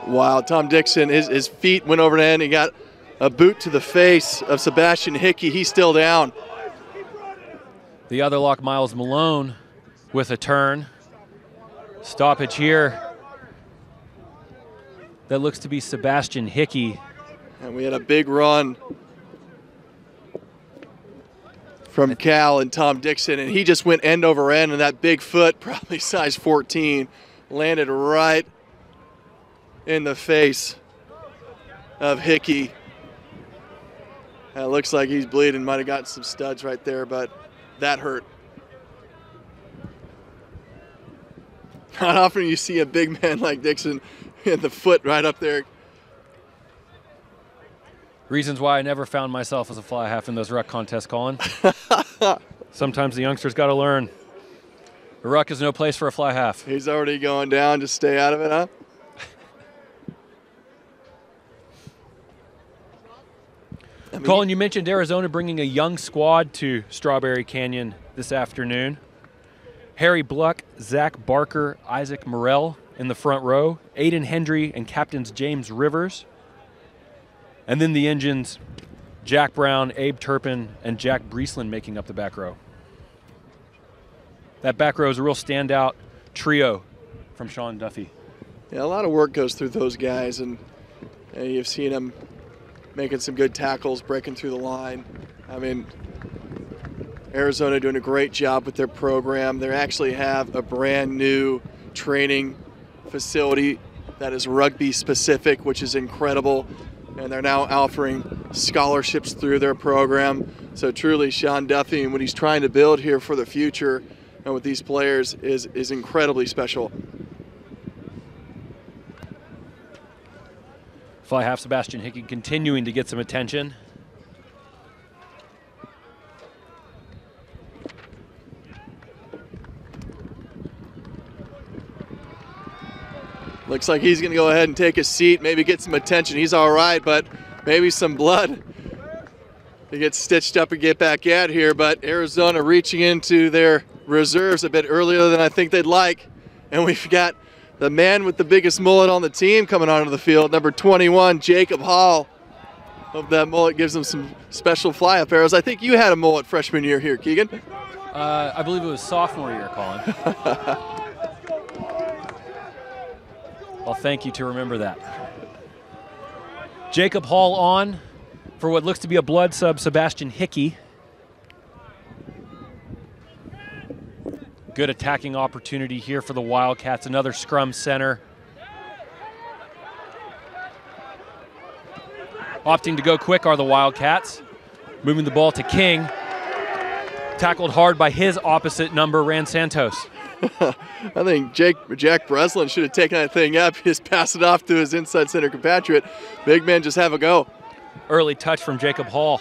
Wow, Tom Dixon, his feet went over the end. He got a boot to the face of Sebastian Hickey. He's still down. The other lock, Miles Malone, with a turn. Stoppage here. That looks to be Sebastian Hickey. And we had a big run from Cal and Tom Dixon, and he just went end over end, and that big foot, probably size 14, landed right in the face of Hickey. It looks like he's bleeding. Might have gotten some studs right there, but that hurt. Not often you see a big man like Dixon hit the foot right up there. Reasons why I never found myself as a fly half in those ruck contests, Colin. Sometimes the youngsters got to learn. The ruck is no place for a fly half. He's already going down. Just stay out of it, huh? Colin, you mentioned Arizona bringing a young squad to Strawberry Canyon this afternoon. Harry Bluck, Zach Barker, Isaac Morrell in the front row, Aiden Hendry and captains James Rivers. And then the engines, Jack Brown, Abe Turpin, and Jack Breesland making up the back row. That back row is a real standout trio from Sean Duffy. Yeah, a lot of work goes through those guys, and you've seen them making some good tackles, breaking through the line. I mean, Arizona doing a great job with their program. They actually have a brand new training facility that is rugby specific, which is incredible. And they're now offering scholarships through their program. So truly, Sean Duffy and what he's trying to build here for the future and with these players is incredibly special. Fly half Sebastian Hickey continuing to get some attention. Looks like he's going to go ahead and take a seat, maybe get some attention. He's all right, but maybe some blood to get stitched up and get back at here. But Arizona reaching into their reserves a bit earlier than I think they'd like. And we've got the man with the biggest mullet on the team coming onto the field, number 21, Jacob Hall. Hope that mullet gives him some special fly-up arrows. I think you had a mullet freshman year here, Keegan. I believe it was sophomore year, Colin. Well, thank you to remember that. Jacob Hall on for what looks to be a blood sub, Sebastian Hickey. Good attacking opportunity here for the Wildcats. Another scrum center. Opting to go quick are the Wildcats. Moving the ball to King. Tackled hard by his opposite number, Rand Santos. I think Jack Breslin should have taken that thing up, just pass it off to his inside center compatriot. Big men just have a go. Early touch from Jacob Hall.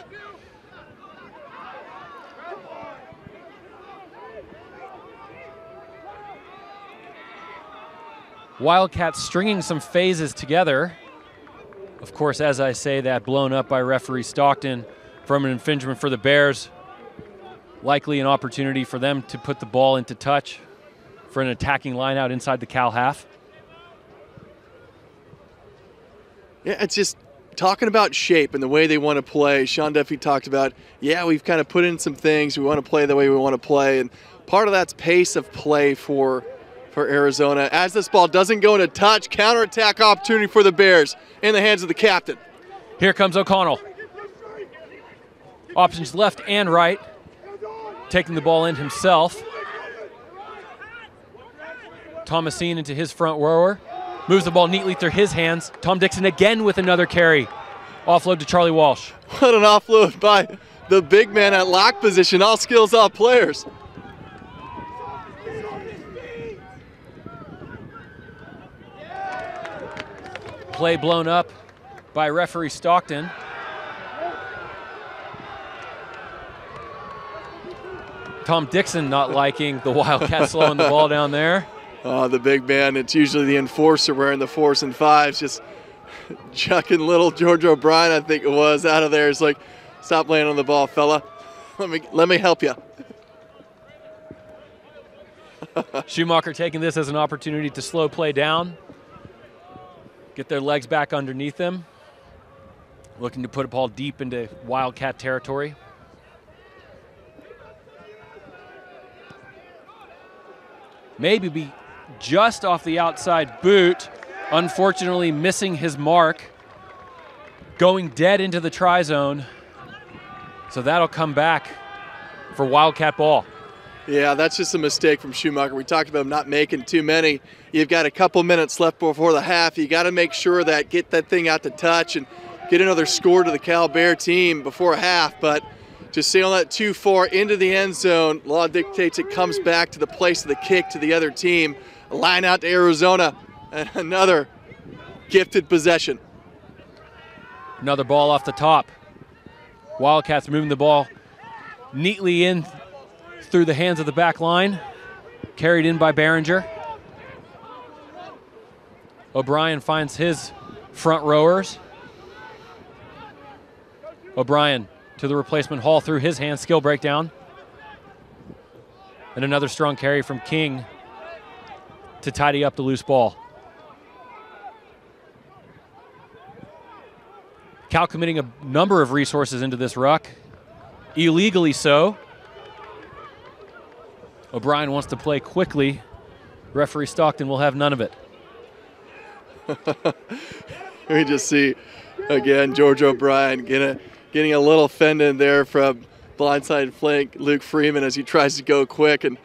Wildcats stringing some phases together. Of course, as I say that, blown up by referee Stockton from an infringement for the Bears. Likely an opportunity for them to put the ball into touch for an attacking line out inside the Cal half. Yeah, it's just talking about shape and the way they want to play, Sean Duffy talked about, yeah, we've kind of put in some things. We want to play the way we want to play. And part of that's pace of play for Arizona. As this ball doesn't go into touch, counterattack opportunity for the Bears in the hands of the captain. Here comes O'Connell. Options left and right. Taking the ball in himself. Thomasine into his front rower. Moves the ball neatly through his hands. Tom Dixon again with another carry. Offload to Charlie Walsh. What an offload by the big man at lock position. All skills, all players. Play blown up by referee Stockton. Tom Dixon not liking the Wildcats slowing the ball down there. Oh, the big man, it's usually the enforcer wearing the 4s and 5s, just chucking little George O'Brien, I think it was, out of there. It's like, stop laying on the ball, fella. Let me help you. Schumacher taking this as an opportunity to slow play down. Get their legs back underneath them. Looking to put a ball deep into Wildcat territory. Maybe be just off the outside boot. Unfortunately missing his mark. Going dead into the try zone. So that'll come back for Wildcat ball. Yeah, that's just a mistake from Schumacher. We talked about him not making too many. You've got a couple minutes left before the half. You got to make sure that get that thing out to touch and get another score to the Cal Bear team before half. But just sail that 2-4 into the end zone. Law dictates it comes back to the place of the kick to the other team. A line out to Arizona and another gifted possession. Another ball off the top. Wildcats moving the ball neatly in through the hands of the back line. Carried in by Behringer. O'Brien finds his front rowers. O'Brien to the replacement Hall through his hands, skill breakdown. And another strong carry from King to tidy up the loose ball. Cal committing a number of resources into this ruck, illegally so. O'Brien wants to play quickly. Referee Stockton will have none of it. We just see, again, George O'Brien getting a little fended there from blindside flank Luke Freeman as he tries to go quick and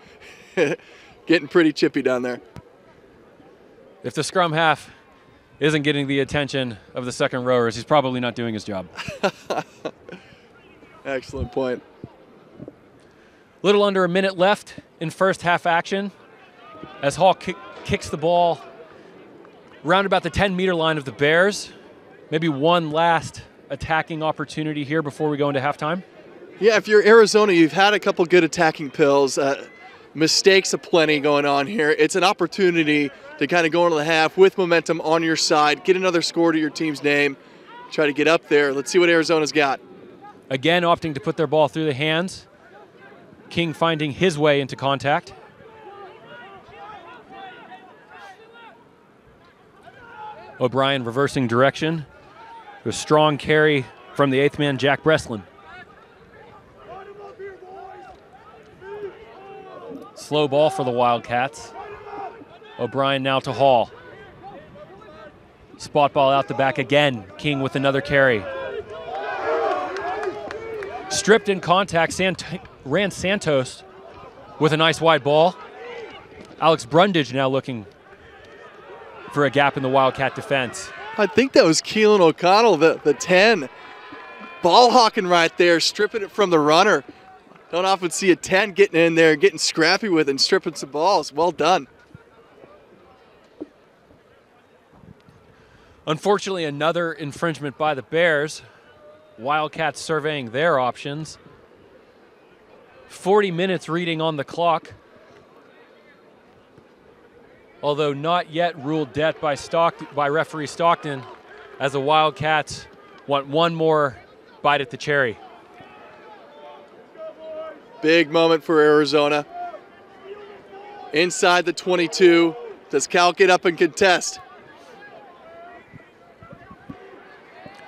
getting pretty chippy down there. If the scrum half isn't getting the attention of the second rowers, he's probably not doing his job. Excellent point. Little under a minute left in first half action as Hall kicks the ball round about the 10-meter line of the Bears. Maybe one last attacking opportunity here before we go into halftime. Yeah, if you're Arizona, you've had a couple good attacking pills. Mistakes aplenty going on here. It's an opportunity to kind of go into the half with momentum on your side, get another score to your team's name, try to get up there. Let's see what Arizona's got. Again, opting to put their ball through the hands. King finding his way into contact. O'Brien reversing direction. A strong carry from the eighth man, Jack Breslin. Slow ball for the Wildcats. O'Brien now to Hall. Spot ball out the back again. King with another carry. Stripped in contact, ran Santos with a nice wide ball. Alex Brundage now looking for a gap in the Wildcat defense. I think that was Keelan O'Connell, the 10. Ball hawking right there, stripping it from the runner. Don't often see a 10 getting in there, getting scrappy with it and stripping some balls. Well done. Unfortunately, another infringement by the Bears. Wildcats surveying their options. 40 minutes reading on the clock. Although not yet ruled dead by referee Stockton, as the Wildcats want one more bite at the cherry. Big moment for Arizona. Inside the 22, does Cal get up and contest?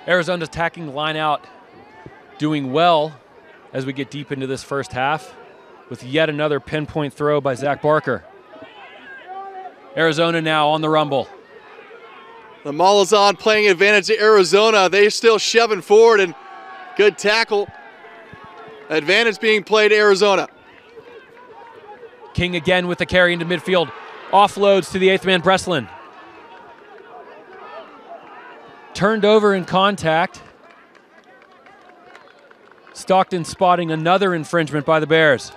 Arizona's attacking line out doing well as we get deep into this first half with yet another pinpoint throw by Zach Barker. Arizona now on the rumble. The maul is on, playing advantage to Arizona. They're still shoving forward, and good tackle. Advantage being played to Arizona. King again with the carry into midfield. Offloads to the 8th man, Breslin. Turned over in contact. Stockton spotting another infringement by the Bears.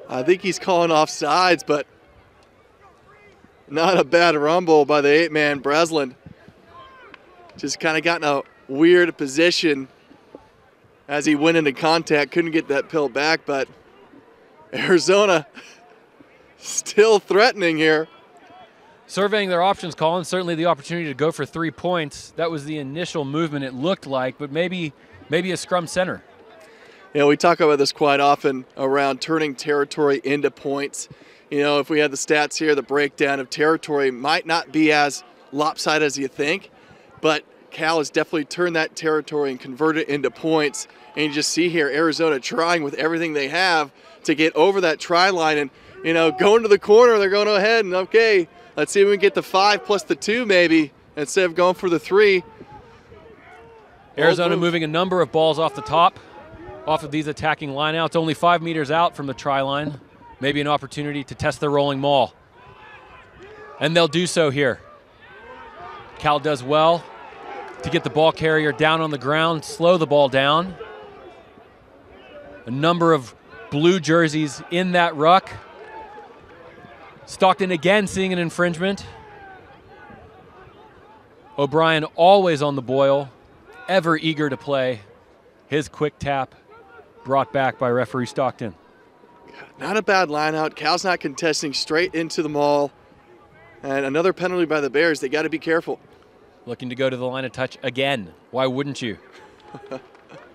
I think he's calling offsides, but not a bad rumble by the 8th man, Breslin. Just kind of got in a weird position as he went into contact. Couldn't get that pill back, but Arizona still threatening here. Surveying their options, Colin, certainly the opportunity to go for 3 points. That was the initial movement it looked like, but maybe a scrum center. You know, we talk about this quite often around turning territory into points. You know, if we had the stats here, the breakdown of territory might not be as lopsided as you think, but Cal has definitely turned that territory and converted it into points. And you just see here Arizona trying with everything they have to get over that try line and, you know, going to the corner. They're going ahead and, okay, let's see if we can get the 5 plus the 2 maybe instead of going for the 3. Arizona moving a number of balls off the top, off of these attacking lineouts, only 5 meters out from the try line. Maybe an opportunity to test their rolling maul. And they'll do so here. Cal does well to get the ball carrier down on the ground, slow the ball down. A number of blue jerseys in that ruck. Stockton again seeing an infringement. O'Brien always on the boil, ever eager to play. His quick tap brought back by referee Stockton. Not a bad line out. Cal's not contesting, straight into the maul. And another penalty by the Bears. They got to be careful. Looking to go to the line of touch again. Why wouldn't you?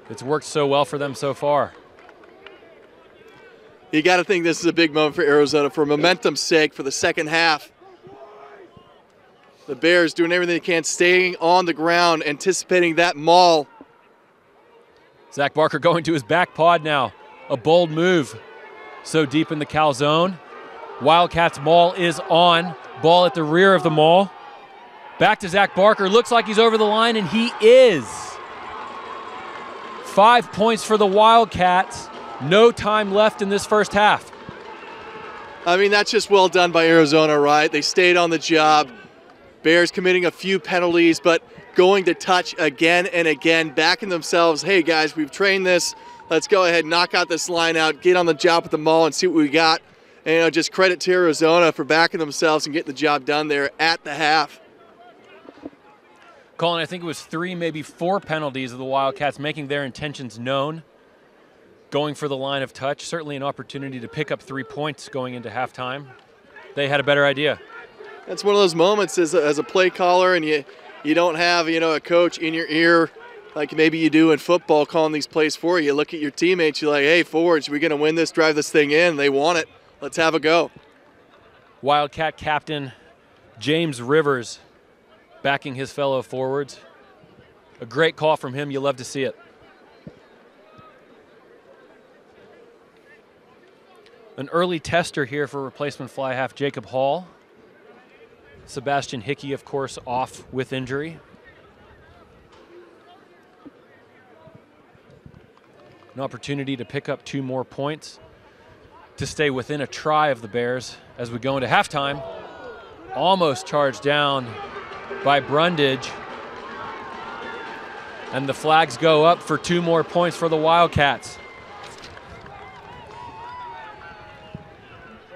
It's worked so well for them so far. You got to think this is a big moment for Arizona for momentum's sake for the second half. The Bears doing everything they can, staying on the ground, anticipating that maul. Zach Barker going to his back pod now. A bold move. So deep in the Cal zone. Wildcats maul is on. Ball at the rear of the maul. Back to Zach Barker. Looks like he's over the line, and he is. 5 points for the Wildcats. No time left in this first half. I mean, that's just well done by Arizona, right? They stayed on the job. Bears committing a few penalties, but going to touch again and again, backing themselves. Hey, guys, we've trained this. Let's go ahead and knock out this line out, get on the job with the maul and see what we got. And, you know, just credit to Arizona for backing themselves and getting the job done there at the half. Colin, I think it was 3, maybe 4 penalties of the Wildcats making their intentions known. Going for the line of touch, certainly an opportunity to pick up 3 points going into halftime. They had a better idea. That's one of those moments as a play caller, and you don't have, you know, a coach in your ear like maybe you do in football calling these plays for you. You look at your teammates, you're like, hey, forwards, we're going to win this, drive this thing in. They want it. Let's have a go. Wildcat captain James Rivers backing his fellow forwards. A great call from him. You love to see it. An early tester here for replacement fly half Jacob Hall. Sebastian Hickey, of course, off with injury. An opportunity to pick up 2 more points to stay within a try of the Bears as we go into halftime. Almost charged down by Brundage. And the flags go up for 2 more points for the Wildcats.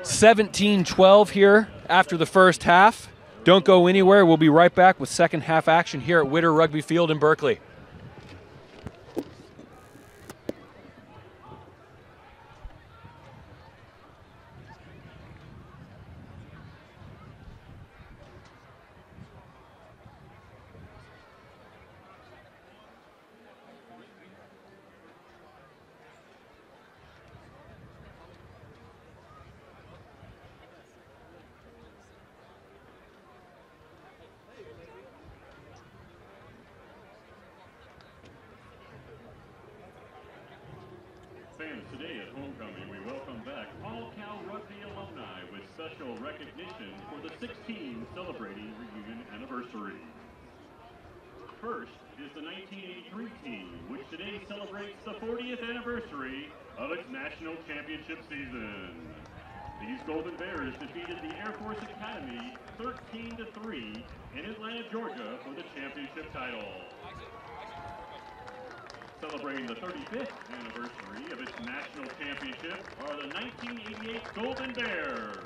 17-12 here after the first half. Don't go anywhere. We'll be right back with second half action here at Witter Rugby Field in Berkeley. fans, today at homecoming, we welcome back all Cal Rugby alumni with special recognition for the 16 celebrating reunion anniversary. First is the 1983 team, which today celebrates the 40th anniversary of its national championship season. These Golden Bears defeated the Air Force Academy 13-3 in Atlanta, Georgia for the championship title. Celebrating the 35th anniversary of its national championship are the 1988 Golden Bears.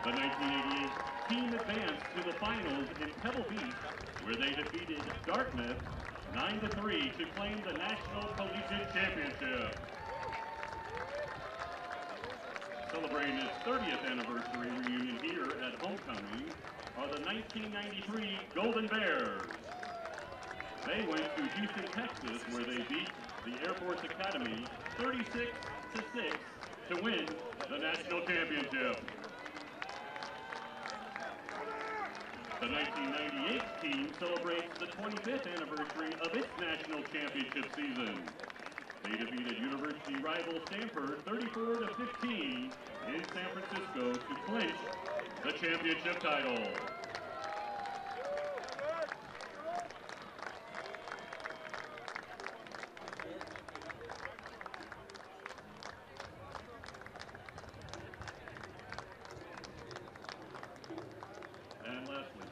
The 1988 team advanced to the finals in Pebble Beach, where they defeated Dartmouth 9-3 to claim the National Collegiate Championship. Celebrating its 30th anniversary reunion here at homecoming are the 1993 Golden Bears. They went to Houston, Texas, where they beat the Air Force Academy 36-6 to win the national championship. The 1998 team celebrates the 25th anniversary of its national championship season. They defeated university rival Stanford 34-15 in San Francisco to clinch the championship title. And lastly,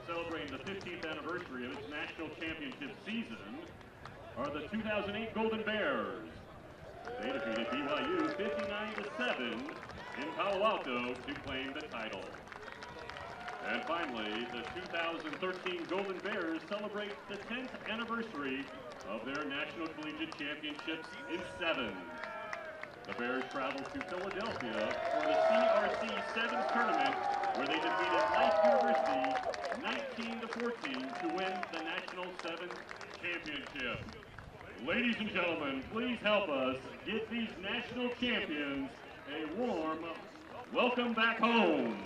celebrating the 15th anniversary of its national championship season are the 2008 Golden Bears. They defeated BYU 59-7 in Palo Alto to claim the title. And finally, the 2013 Golden Bears celebrate the 10th anniversary of their National Collegiate Championships in sevens. The Bears traveled to Philadelphia for the CRC Sevens tournament, where they defeated Life University 19-14 to win the National Sevens Championship. Ladies and gentlemen, please help us give these national champions a warm welcome back home.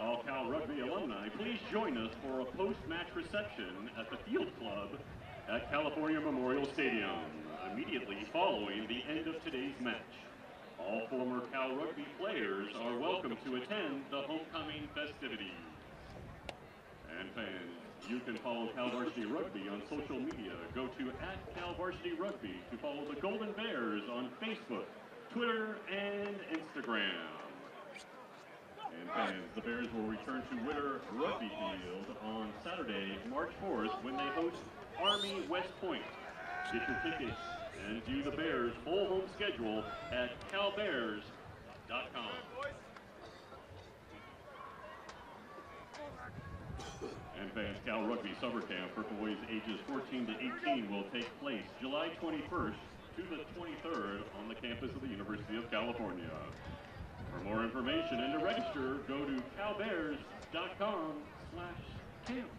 All Cal Rugby alumni, please join us for a post-match reception at the Field Club at California Memorial Stadium, immediately following the end of today's match. All former Cal Rugby players are welcome to attend the homecoming festivities. And fans, you can follow Cal Varsity Rugby on social media. Go to @CalVarsityRugby to follow the Golden Bears on Facebook, Twitter, and Instagram. And fans, the Bears will return to Witter Rugby Field on Saturday, March 4th, when they host Army West Point. Get your tickets and view the Bears' full home schedule at calbears.com. And fans, Cal Rugby Summer Camp for boys ages 14 to 18 will take place July 21st to the 23rd on the campus of the University of California. For more information and to register, go to calbears.com/camps.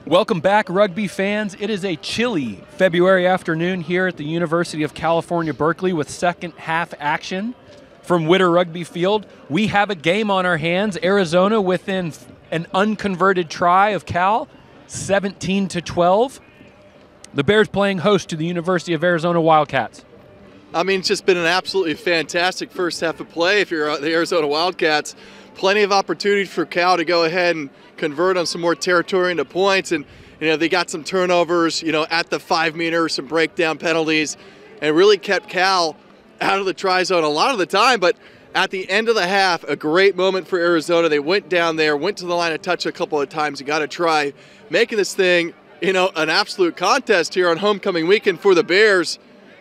Welcome back, rugby fans. It is a chilly February afternoon here at the University of California, Berkeley with second half action from Witter Rugby Field. We have a game on our hands. Arizona within an unconverted try of Cal, 17-12. The Bears playing host to the University of Arizona Wildcats. I mean, it's just been an absolutely fantastic first half of play if you're the Arizona Wildcats. Plenty of opportunities for Cal to go ahead and convert on some more territory into points. And, they got some turnovers, at the 5 meter, some breakdown penalties, and really kept Cal out of the try zone a lot of the time. But at the end of the half, a great moment for Arizona. They went down there, went to the line of touch a couple of times and got a try, making this thing, an absolute contest here on homecoming weekend for the Bears.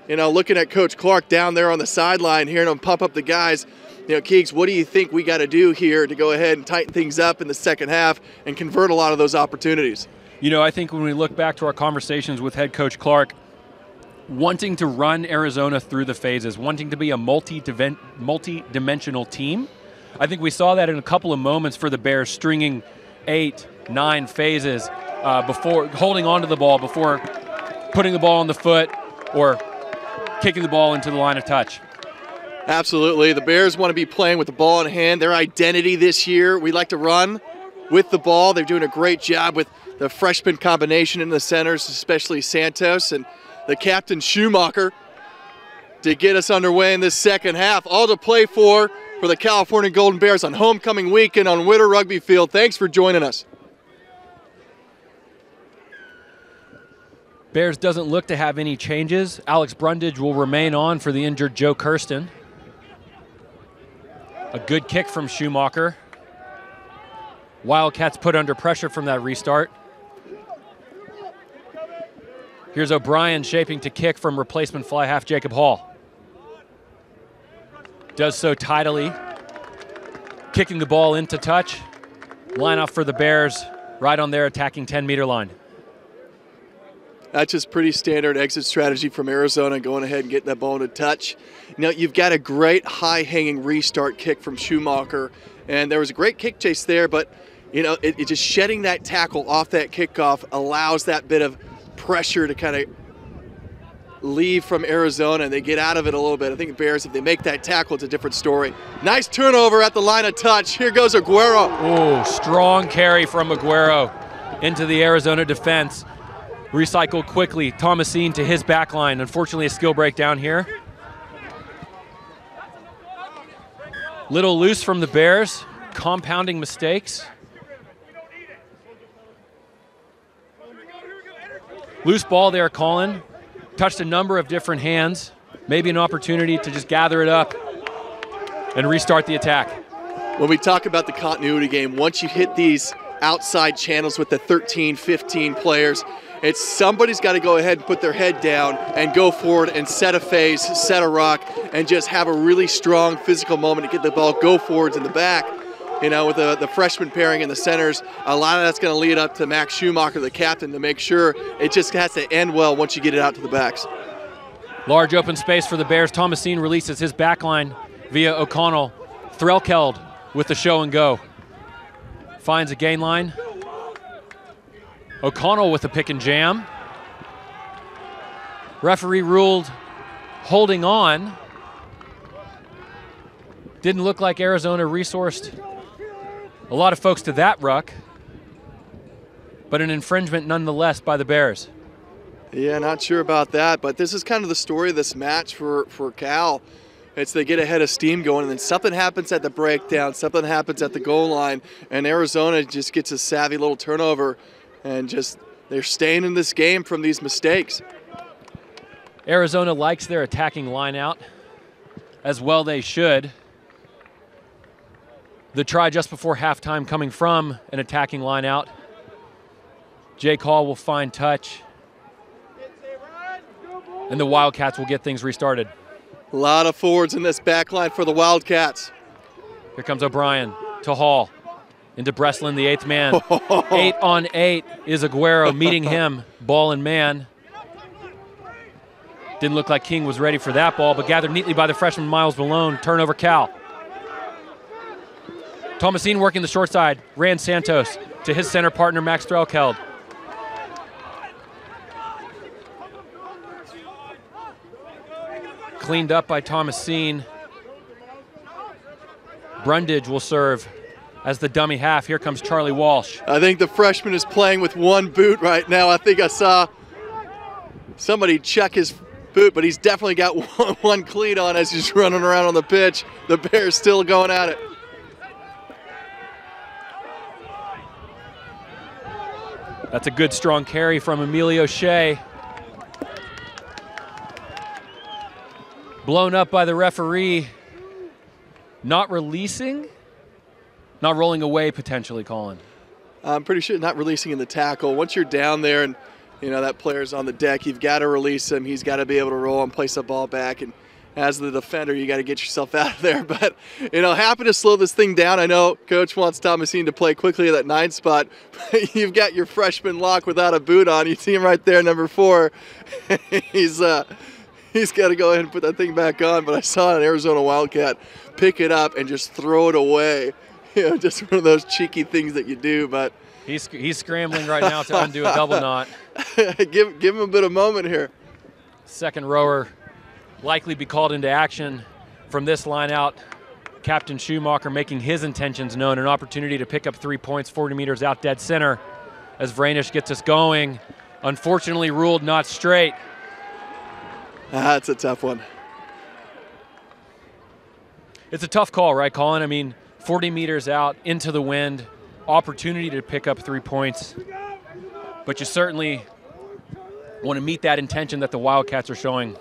Looking at Coach Clark down there on the sideline, hearing him pump up the guys. Keegs, what do you think we got to do here to go ahead and tighten things up in the second half and convert a lot of those opportunities? I think when we look back to our conversations with head coach Clark, wanting to run Arizona through the phases, wanting to be a multi-dimensional team, I think we saw that in a couple of moments for the Bears, stringing 8, 9 phases before holding onto the ball, before putting the ball on the foot or kicking the ball into the line of touch. Absolutely. The Bears want to be playing with the ball in hand. Their identity this year, we like to run with the ball. They're doing a great job with the freshman combination in the centers, especially Santos and the captain Schumacher, to get us underway in this second half. All to play for the California Golden Bears on homecoming weekend on Witter Rugby Field. Thanks for joining us. Bears doesn't look to have any changes. Alex Brundage will remain on for the injured Joe Kirsten. A good kick from Schumacher. Wildcats put under pressure from that restart. Here's O'Brien shaping to kick from replacement fly half Jacob Hall. Does so tidily. Kicking the ball into touch. Line off for the Bears right on their attacking 10-meter line. That's just pretty standard exit strategy from Arizona, going ahead and getting that ball into touch. You've got a great high-hanging restart kick from Schumacher, and there was a great kick chase there, but it just shedding that tackle off that kickoff allows that bit of pressure to kind of leave from Arizona, and they get out of it a little bit. I think the Bears, if they make that tackle, it's a different story. Nice turnover at the line of touch. Here goes Aguero. Oh, strong carry from Aguero into the Arizona defense. Recycled quickly. Thomasine to his back line. Unfortunately, a skill breakdown here. Little loose from the Bears, compounding mistakes. Loose ball there, Colin. Touched a number of different hands. Maybe an opportunity to just gather it up and restart the attack. When we talk about the continuity game, once you hit these outside channels with the 13, 15 players, it's somebody's got to go ahead and put their head down and go forward and set a phase, set a rock, and just have a really strong physical moment to get the ball, go forwards in the back. With the freshman pairing in the centers, a lot of that's going to lead up to Max Schumacher, the captain, to make sure it just has to end well once you get it out to the backs. Large open space for the Bears. Thomasine releases his back line via O'Connell. Threlkeld with the show and go. Finds a gain line. O'Connell with the pick and jam. Referee ruled holding on. Didn't look like Arizona resourced a lot of folks to that ruck, but an infringement nonetheless by the Bears. Yeah, not sure about that, but this is kind of the story of this match for Cal. It's they get ahead of steam going, and then something happens at the breakdown, something happens at the goal line, and Arizona just gets a savvy little turnover, and just they're staying in this game from these mistakes. Arizona likes their attacking line out, as well they should. The try just before halftime coming from an attacking line out. Jake Hall will find touch, and the Wildcats will get things restarted. A lot of forwards in this back line for the Wildcats. Here comes O'Brien to Hall. Into Breslin, the 8th man. 8-on-8 is Aguero meeting him, ball and man. Didn't look like King was ready for that ball, but gathered neatly by the freshman Miles Malone. Turnover Cal. Thomasine working the short side. Ran Santos to his center partner, Max Threlkeld. Cleaned up by Thomasine. Brundage will serve as the dummy half. Here comes Charlie Walsh. I think the freshman is playing with one boot right now. I think I saw somebody check his boot, but he's definitely got one cleat on as he's running around on the pitch. The Bears still going at it. That's a good strong carry from Emilio Shea. Blown up by the referee. Not releasing, not rolling away potentially, Colin. I'm pretty sure not releasing in the tackle. Once you're down there and that player's on the deck, you've got to release him. He's got to be able to roll and place the ball back. And as the defender, you got to get yourself out of there. But, happy to slow this thing down. I know Coach wants Thomasine to play quickly at that 9 spot. You've got your freshman lock without a boot on. You see him right there, number 4. He's got to go ahead and put that thing back on. But I saw an Arizona Wildcat pick it up and just throw it away. Just one of those cheeky things that you do. But he's scrambling right now to undo a double knot. Give him a bit of moment here. Second rower likely be called into action from this line out. Captain Schumacher making his intentions known. An opportunity to pick up 3 points 40 meters out dead center as Vranish gets us going. Unfortunately ruled not straight. That's a tough one. It's a tough call, right, Colin? I mean, 40 meters out into the wind, opportunity to pick up 3 points. But you certainly want to meet that intention that the Wildcats are showing.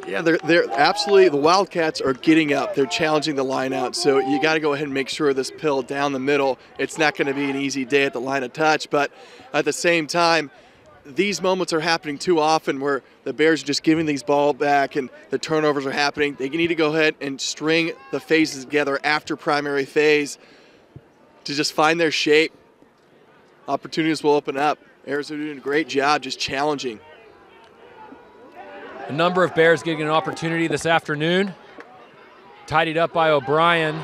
Yeah, they're absolutely, the Wildcats are getting up. They're challenging the line out. So you got to go ahead and make sure this pill down the middle. It's not going to be an easy day at the line of touch, but at the same time, these moments are happening too often where the Bears are just giving these ball back and the turnovers are happening. They need to go ahead and string the phases together after primary phase to just find their shape. Opportunities will open up. Arizona doing a great job just challenging. A number of Bears getting an opportunity this afternoon. Tidied up by O'Brien.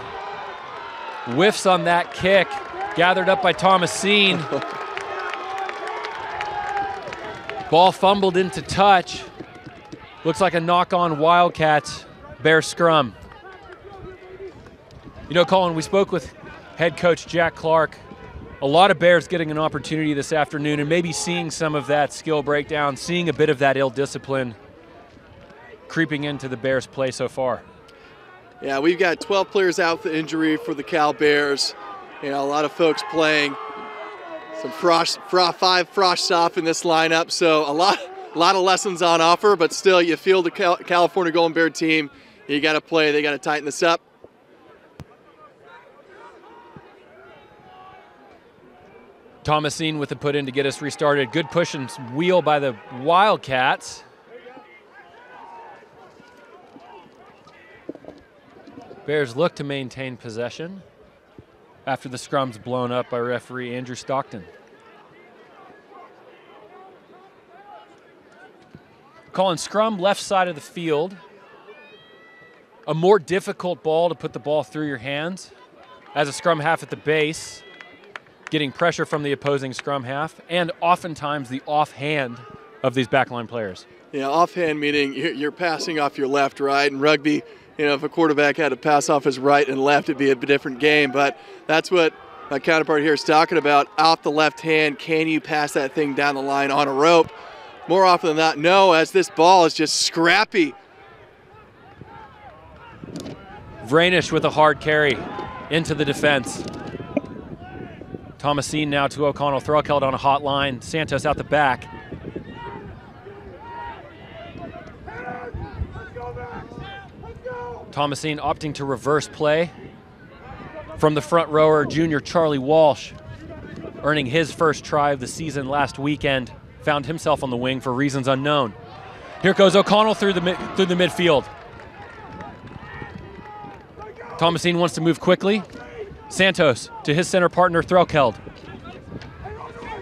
Whiffs on that kick. Gathered up by Thomasine. Ball fumbled into touch. Looks like a knock on Wildcats. Bear scrum. Colin, we spoke with head coach Jack Clark. A lot of Bears getting an opportunity this afternoon and maybe seeing some of that skill breakdown, seeing a bit of that ill discipline creeping into the Bears' play so far. Yeah, we've got 12 players out with injury for the Cal Bears. A lot of folks playing. Some five frost off in this lineup, so a lot of lessons on offer, but still you feel the California Golden Bear team. You got to play. They got to tighten this up. Thomasine with the put in to get us restarted. Good push and wheel by the Wildcats. Bears look to maintain possession after the scrum's blown up by referee Andrew Stockton. Colin, scrum left side of the field. A more difficult ball to put the ball through your hands as a scrum half at the base, getting pressure from the opposing scrum half, and oftentimes the offhand of these backline players. Yeah, offhand meaning you're passing off your left, right, and rugby, if a quarterback had to pass off his right and left, it'd be a different game. But that's what my counterpart here is talking about. Off the left hand, can you pass that thing down the line on a rope? More often than not, no, as this ball is just scrappy. Vranish with a hard carry into the defense. Thomasine now to O'Connell. Threlkeld on a hot line. Santos out the back. Thomasine opting to reverse play from the front rower, junior Charlie Walsh, earning his first try of the season last weekend. Found himself on the wing for reasons unknown. Here goes O'Connell through the midfield. Thomasine wants to move quickly. Santos to his center partner, Threlkeld.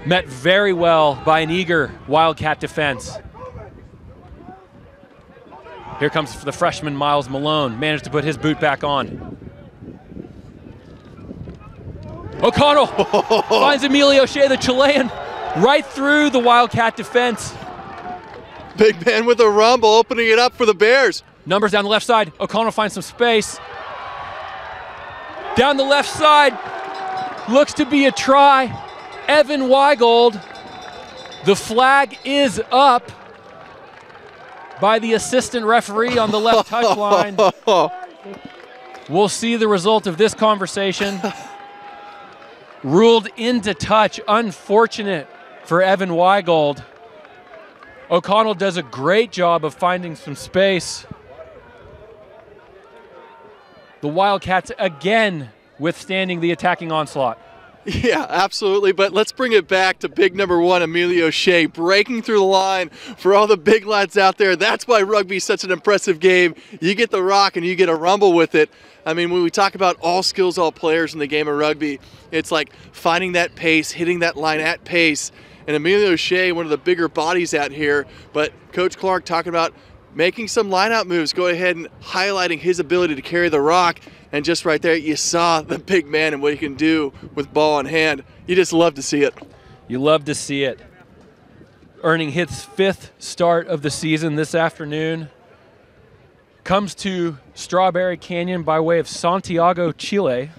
Met very well by an eager Wildcat defense. Here comes the freshman Miles Malone, managed to put his boot back on. O'Connell finds Emilio Shea, the Chilean, right through the Wildcat defense. Big man with a rumble, opening it up for the Bears. Numbers down the left side. O'Connell finds some space. Down the left side. Looks to be a try. Evan Weigold. The flag is up by the assistant referee on the left touchline. We'll see the result of this conversation. Ruled into touch. Unfortunate for Evan Weigold. O'Connell does a great job of finding some space. The Wildcats again withstanding the attacking onslaught. Yeah, absolutely. But let's bring it back to big number 1, Emilio Shea, breaking through the line for all the big lads out there. That's why rugby is such an impressive game. You get the rock and you get a rumble with it. I mean, when we talk about all skills, all players in the game of rugby, it's like finding that pace, hitting that line at pace. And Emilio Shea, one of the bigger bodies out here. But Coach Clark talking about making some line-out moves, go ahead and highlighting his ability to carry the rock. And just right there, you saw the big man and what he can do with ball in hand. You just love to see it. You love to see it. Earning his 5th start of the season this afternoon. Comes to Strawberry Canyon by way of Santiago, Chile.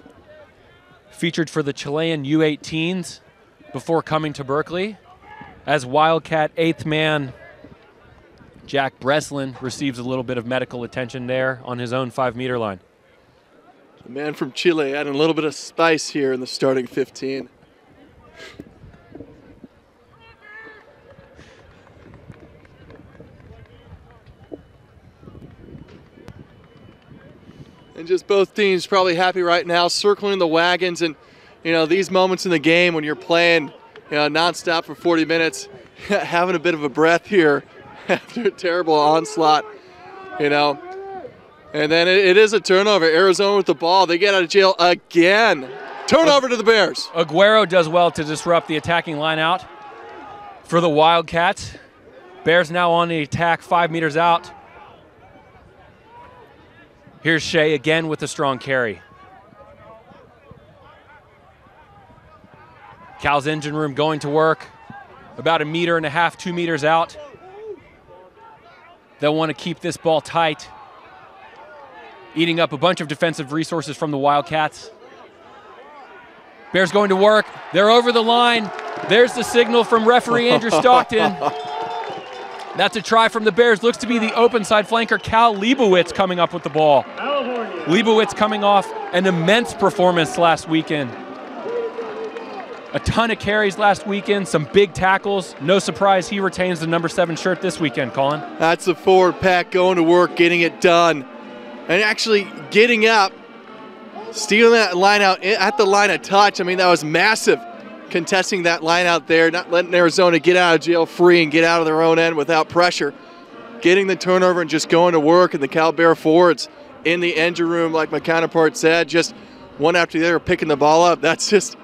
Featured for the Chilean U18s before coming to Berkeley. As Wildcat 8th man, Jack Breslin receives a little bit of medical attention there on his own 5-meter line. The man from Chile adding a little bit of spice here in the starting 15. And just both teams probably happy right now, circling the wagons. And, you know, these moments in the game when you're playing, you know, nonstop for 40 minutes, having a bit of a breath here after a terrible onslaught, you know. And then it is a turnover. Arizona with the ball. They get out of jail again. Turnover to the Bears. Aguero does well to disrupt the attacking line out for the Wildcats. Bears now on the attack, 5 meters out. Here's Shea again with a strong carry. Cal's engine room going to work. About 1.5 meters, 2 meters out. They'll want to keep this ball tight. Eating up a bunch of defensive resources from the Wildcats. Bears going to work. They're over the line. There's the signal from referee Andrew Stockton. That's a try from the Bears. Looks to be the open side flanker, Cal Leibowitz, coming up with the ball. Leibowitz coming off an immense performance last weekend. A ton of carries last weekend, some big tackles. No surprise he retains the number 7 shirt this weekend, Colin. That's the forward pack going to work, getting it done. And actually getting up, stealing that line out at the line of touch. I mean, that was massive, contesting that line out there, not letting Arizona get out of jail free and get out of their own end without pressure. Getting the turnover and just going to work, and the Cal Bear forwards in the engine room, like my counterpart said, just one after the other picking the ball up. That's just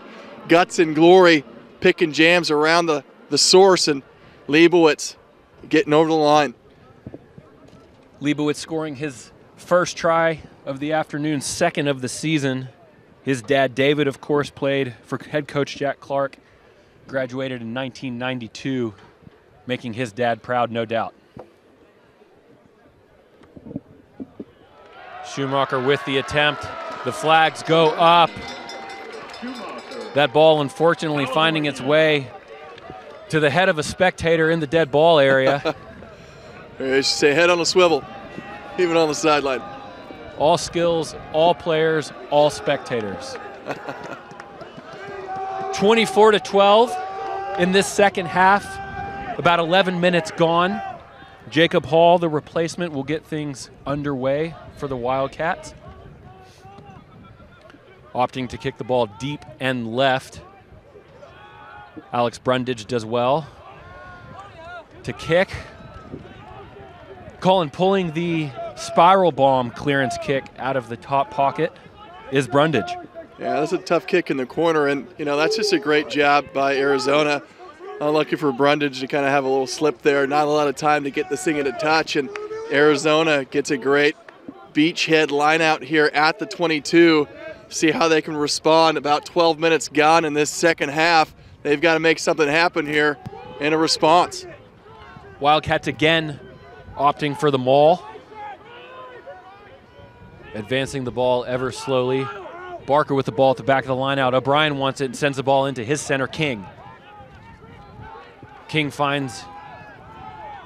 guts and glory, picking jams around the source, and Leibowitz getting over the line. Leibowitz scoring his first try of the afternoon, 2nd of the season. His dad, David, of course, played for head coach Jack Clark, graduated in 1992, making his dad proud, no doubt. Schumacher with the attempt. The flags go up. That ball, unfortunately, finding its way to the head of a spectator in the dead ball area. I should say head on a swivel, even on the sideline. All skills, all players, all spectators. 24-12 in this second half. About 11 minutes gone. Jacob Hall, the replacement, will get things underway for the Wildcats. Opting to kick the ball deep and left. Alex Brundage does well to kick. Colin pulling the spiral bomb clearance kick out of the top pocket is Brundage. Yeah, that's a tough kick in the corner, and you know that's just a great job by Arizona. Unlucky for Brundage to kind of have a little slip there. Not a lot of time to get this thing into touch, and Arizona gets a great beachhead line out here at the 22. See how they can respond. About 12 minutes gone in this second half. They've got to make something happen here in a response. Wildcats again opting for the maul. Advancing the ball ever slowly. Barker with the ball at the back of the line out. O'Brien wants it and sends the ball into his center, King. King finds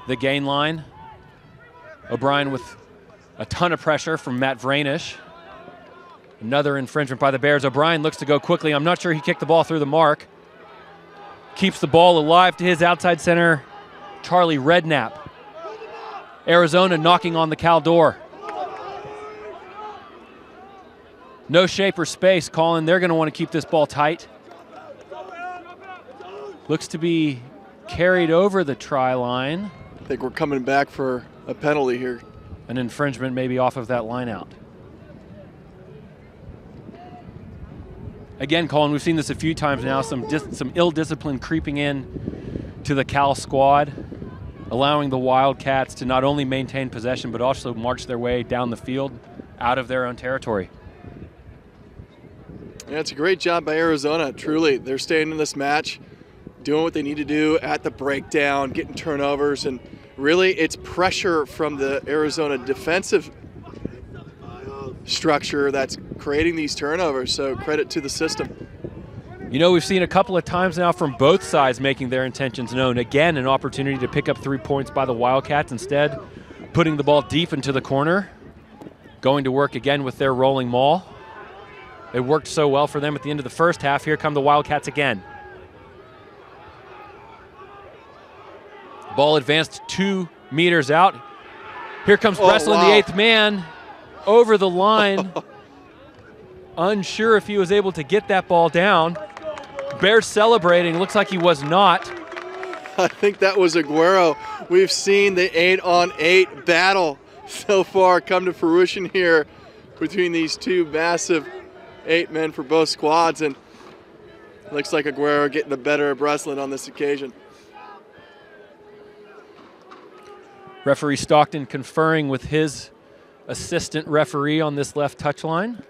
the gain line. O'Brien with a ton of pressure from Matt Vranish. Another infringement by the Bears. O'Brien looks to go quickly. I'm not sure he kicked the ball through the mark. Keeps the ball alive to his outside center, Charlie Redknapp. Arizona knocking on the Cal door. No shape or space, Colin. They're going to want to keep this ball tight. Looks to be carried over the try line. I think we're coming back for a penalty here. An infringement maybe off of that line out. Again, Colin, we've seen this a few times now, some ill discipline creeping in to the Cal squad, allowing the Wildcats to not only maintain possession but also march their way down the field out of their own territory. Yeah, it's a great job by Arizona, truly. They're staying in this match, doing what they need to do at the breakdown, getting turnovers, and really it's pressure from the Arizona defensive structure that's creating these turnovers, so credit to the system. You know, we've seen a couple of times now from both sides making their intentions known. Again, an opportunity to pick up 3 points by the Wildcats, instead putting the ball deep into the corner, going to work again with their rolling maul. It worked so well for them at the end of the first half. Here come the Wildcats again. Ball advanced 2 meters out. Here comes Breslin, the 8th man, over the line. Unsure if he was able to get that ball down. Bears celebrating. Looks like he was not. I think that was Aguero. We've seen the 8-on-8 battle so far come to fruition here between these two massive 8 men for both squads, and looks like Aguero getting the better of Breslin on this occasion. Referee Stockton conferring with his assistant referee on this left touchline.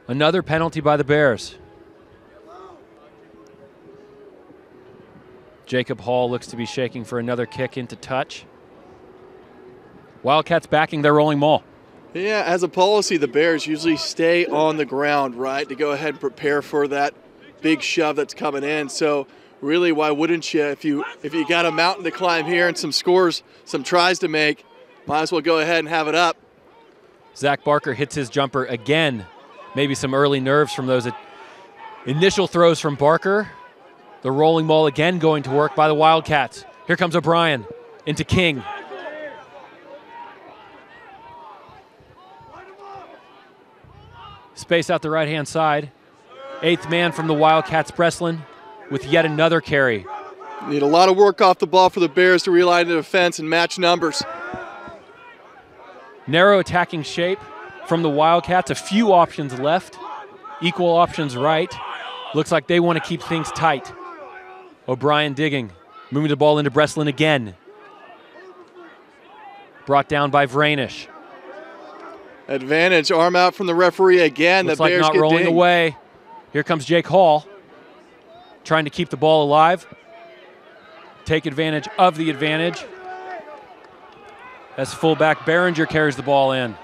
Another penalty by the Bears. Jacob Hall looks to be shaking for another kick into touch. Wildcats backing their rolling maul. Yeah, as a policy, the Bears usually stay on the ground, right, to go ahead and prepare for that big shove that's coming in. So really, why wouldn't you? If you got a mountain to climb here and some scores, some tries to make, might as well go ahead and have it up. Zach Barker hits his jumper again. Maybe some early nerves from those initial throws from Barker. The rolling maul again going to work by the Wildcats. Here comes O'Brien into King. Space out the right-hand side. 8th man from the Wildcats, Breslin, with yet another carry. Need a lot of work off the ball for the Bears to realign the defense and match numbers. Narrow attacking shape from the Wildcats. A few options left. Equal options right. Looks like they want to keep things tight. O'Brien digging. Moving the ball into Breslin again. Brought down by Vranish. Advantage, arm out from the referee again. Looks the like Bears not get rolling dinged. away. Here comes Jake Hall, trying to keep the ball alive. Take advantage of the advantage. As fullback Behringer carries the ball in.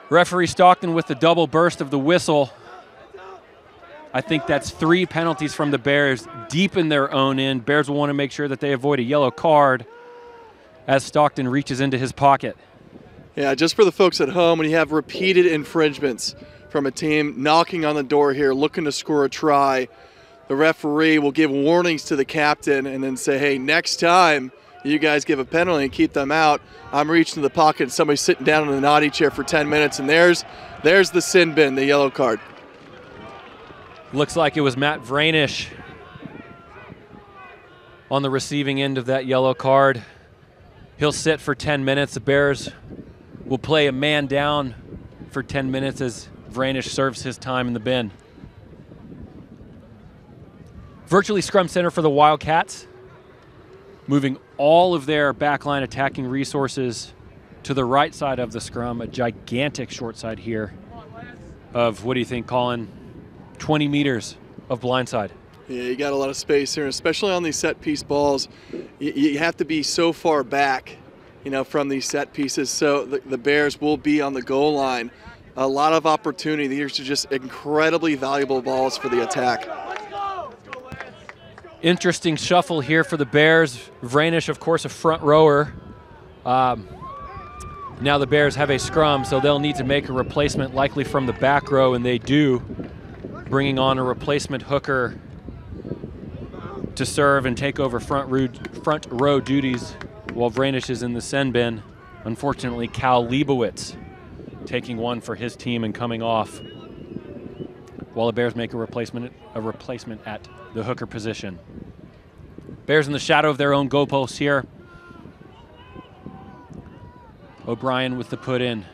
Referee Stockton with the double burst of the whistle. I think that's 3 penalties from the Bears deep in their own end. Bears will want to make sure that they avoid a yellow card as Stockton reaches into his pocket. Yeah, just for the folks at home, when you have repeated infringements from a team knocking on the door here, looking to score a try, the referee will give warnings to the captain and then say, hey, next time you guys give a penalty and keep them out, I'm reaching to the pocket and somebody's sitting down in the naughty chair for 10 minutes, and there's the sin bin, the yellow card. Looks like it was Matt Vranish on the receiving end of that yellow card. He'll sit for 10 minutes. The Bears will play a man down for 10 minutes as Vranish serves his time in the bin. Virtually scrum center for the Wildcats, moving all of their backline attacking resources to the right side of the scrum. A gigantic short side here of, what do you think, Colin, 20 meters of blindside. Yeah, you got a lot of space here, especially on these set piece balls. You have to be so far back, from these set pieces, so the Bears will be on the goal line. A lot of opportunity. These are just incredibly valuable balls for the attack. Interesting shuffle here for the Bears. Vranish, of course, a front rower. Now the Bears have a scrum, so they'll need to make a replacement, likely from the back row, and they do, bringing on a replacement hooker to serve and take over front row duties while Vranish is in the send bin. Unfortunately, Cal Leibowitz taking one for his team and coming off, while the Bears make a replacement at the hooker position. Bears in the shadow of their own goalposts here. O'Brien with the put in.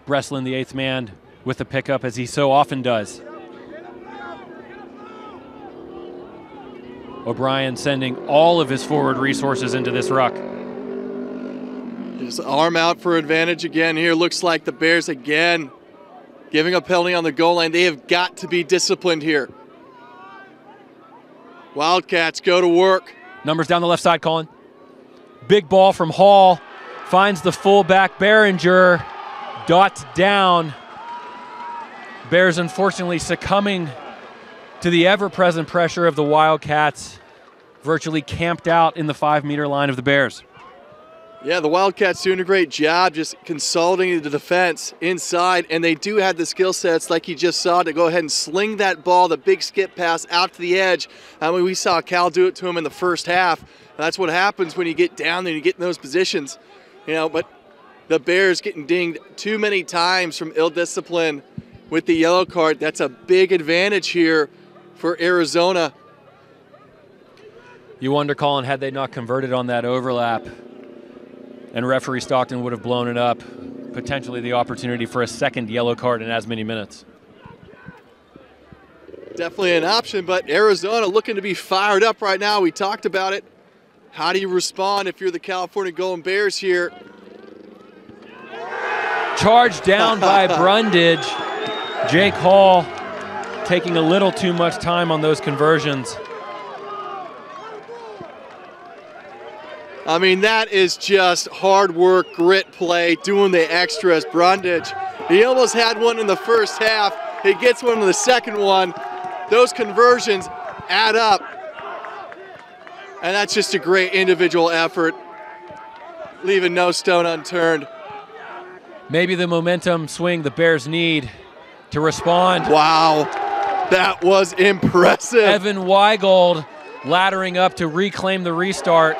Breslin, the 8th man, with the pickup, as he so often does. O'Brien sending all of his forward resources into this ruck. Just arm out for advantage again here. Looks like the Bears again giving a penalty on the goal line. They have got to be disciplined here. Wildcats go to work. Numbers down the left side, Colin. Big ball from Hall. Finds the fullback, Behringer. Dots down. Bears unfortunately succumbing to the ever-present pressure of the Wildcats, virtually camped out in the 5-meter line of the Bears. Yeah, the Wildcats doing a great job just consolidating the defense inside, and they do have the skill sets, like you just saw, to go ahead and sling that ball, the big skip pass out to the edge. I mean, we saw Cal do it to him in the first half. That's what happens when you get down there and you get in those positions. But the Bears getting dinged too many times from ill discipline with the yellow card. That's a big advantage here for Arizona. You wonder, Colin, had they not converted on that overlap and referee Stockton would have blown it up, potentially the opportunity for a second yellow card in as many minutes. Definitely an option, but Arizona looking to be fired up right now. We talked about it. How do you respond if you're the California Golden Bears here? Charged down by Brundage. Jake Hall taking a little too much time on those conversions. I mean, that is just hard work, grit play, doing the extras. Brundage, he almost had one in the first half. He gets one in the second one. Those conversions add up. And that's just a great individual effort, leaving no stone unturned. Maybe the momentum swing the Bears need to respond. Wow, that was impressive. Evan Weigold laddering up to reclaim the restart.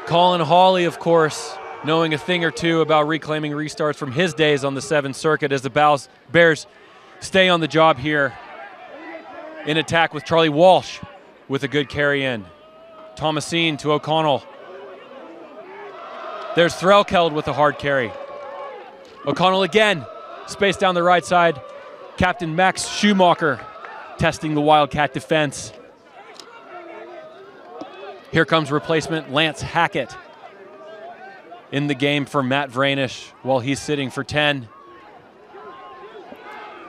Colin Hawley, of course, knowing a thing or two about reclaiming restarts from his days on the 7th Circuit, as the Bears stay on the job here in attack with Charlie Walsh with a good carry in. Thomasine to O'Connell. There's Threlkeld with a hard carry. O'Connell again, space down the right side. Captain Max Schumacher testing the Wildcat defense. Here comes replacement Lance Hackett in the game for Matt Vranish while he's sitting for 10.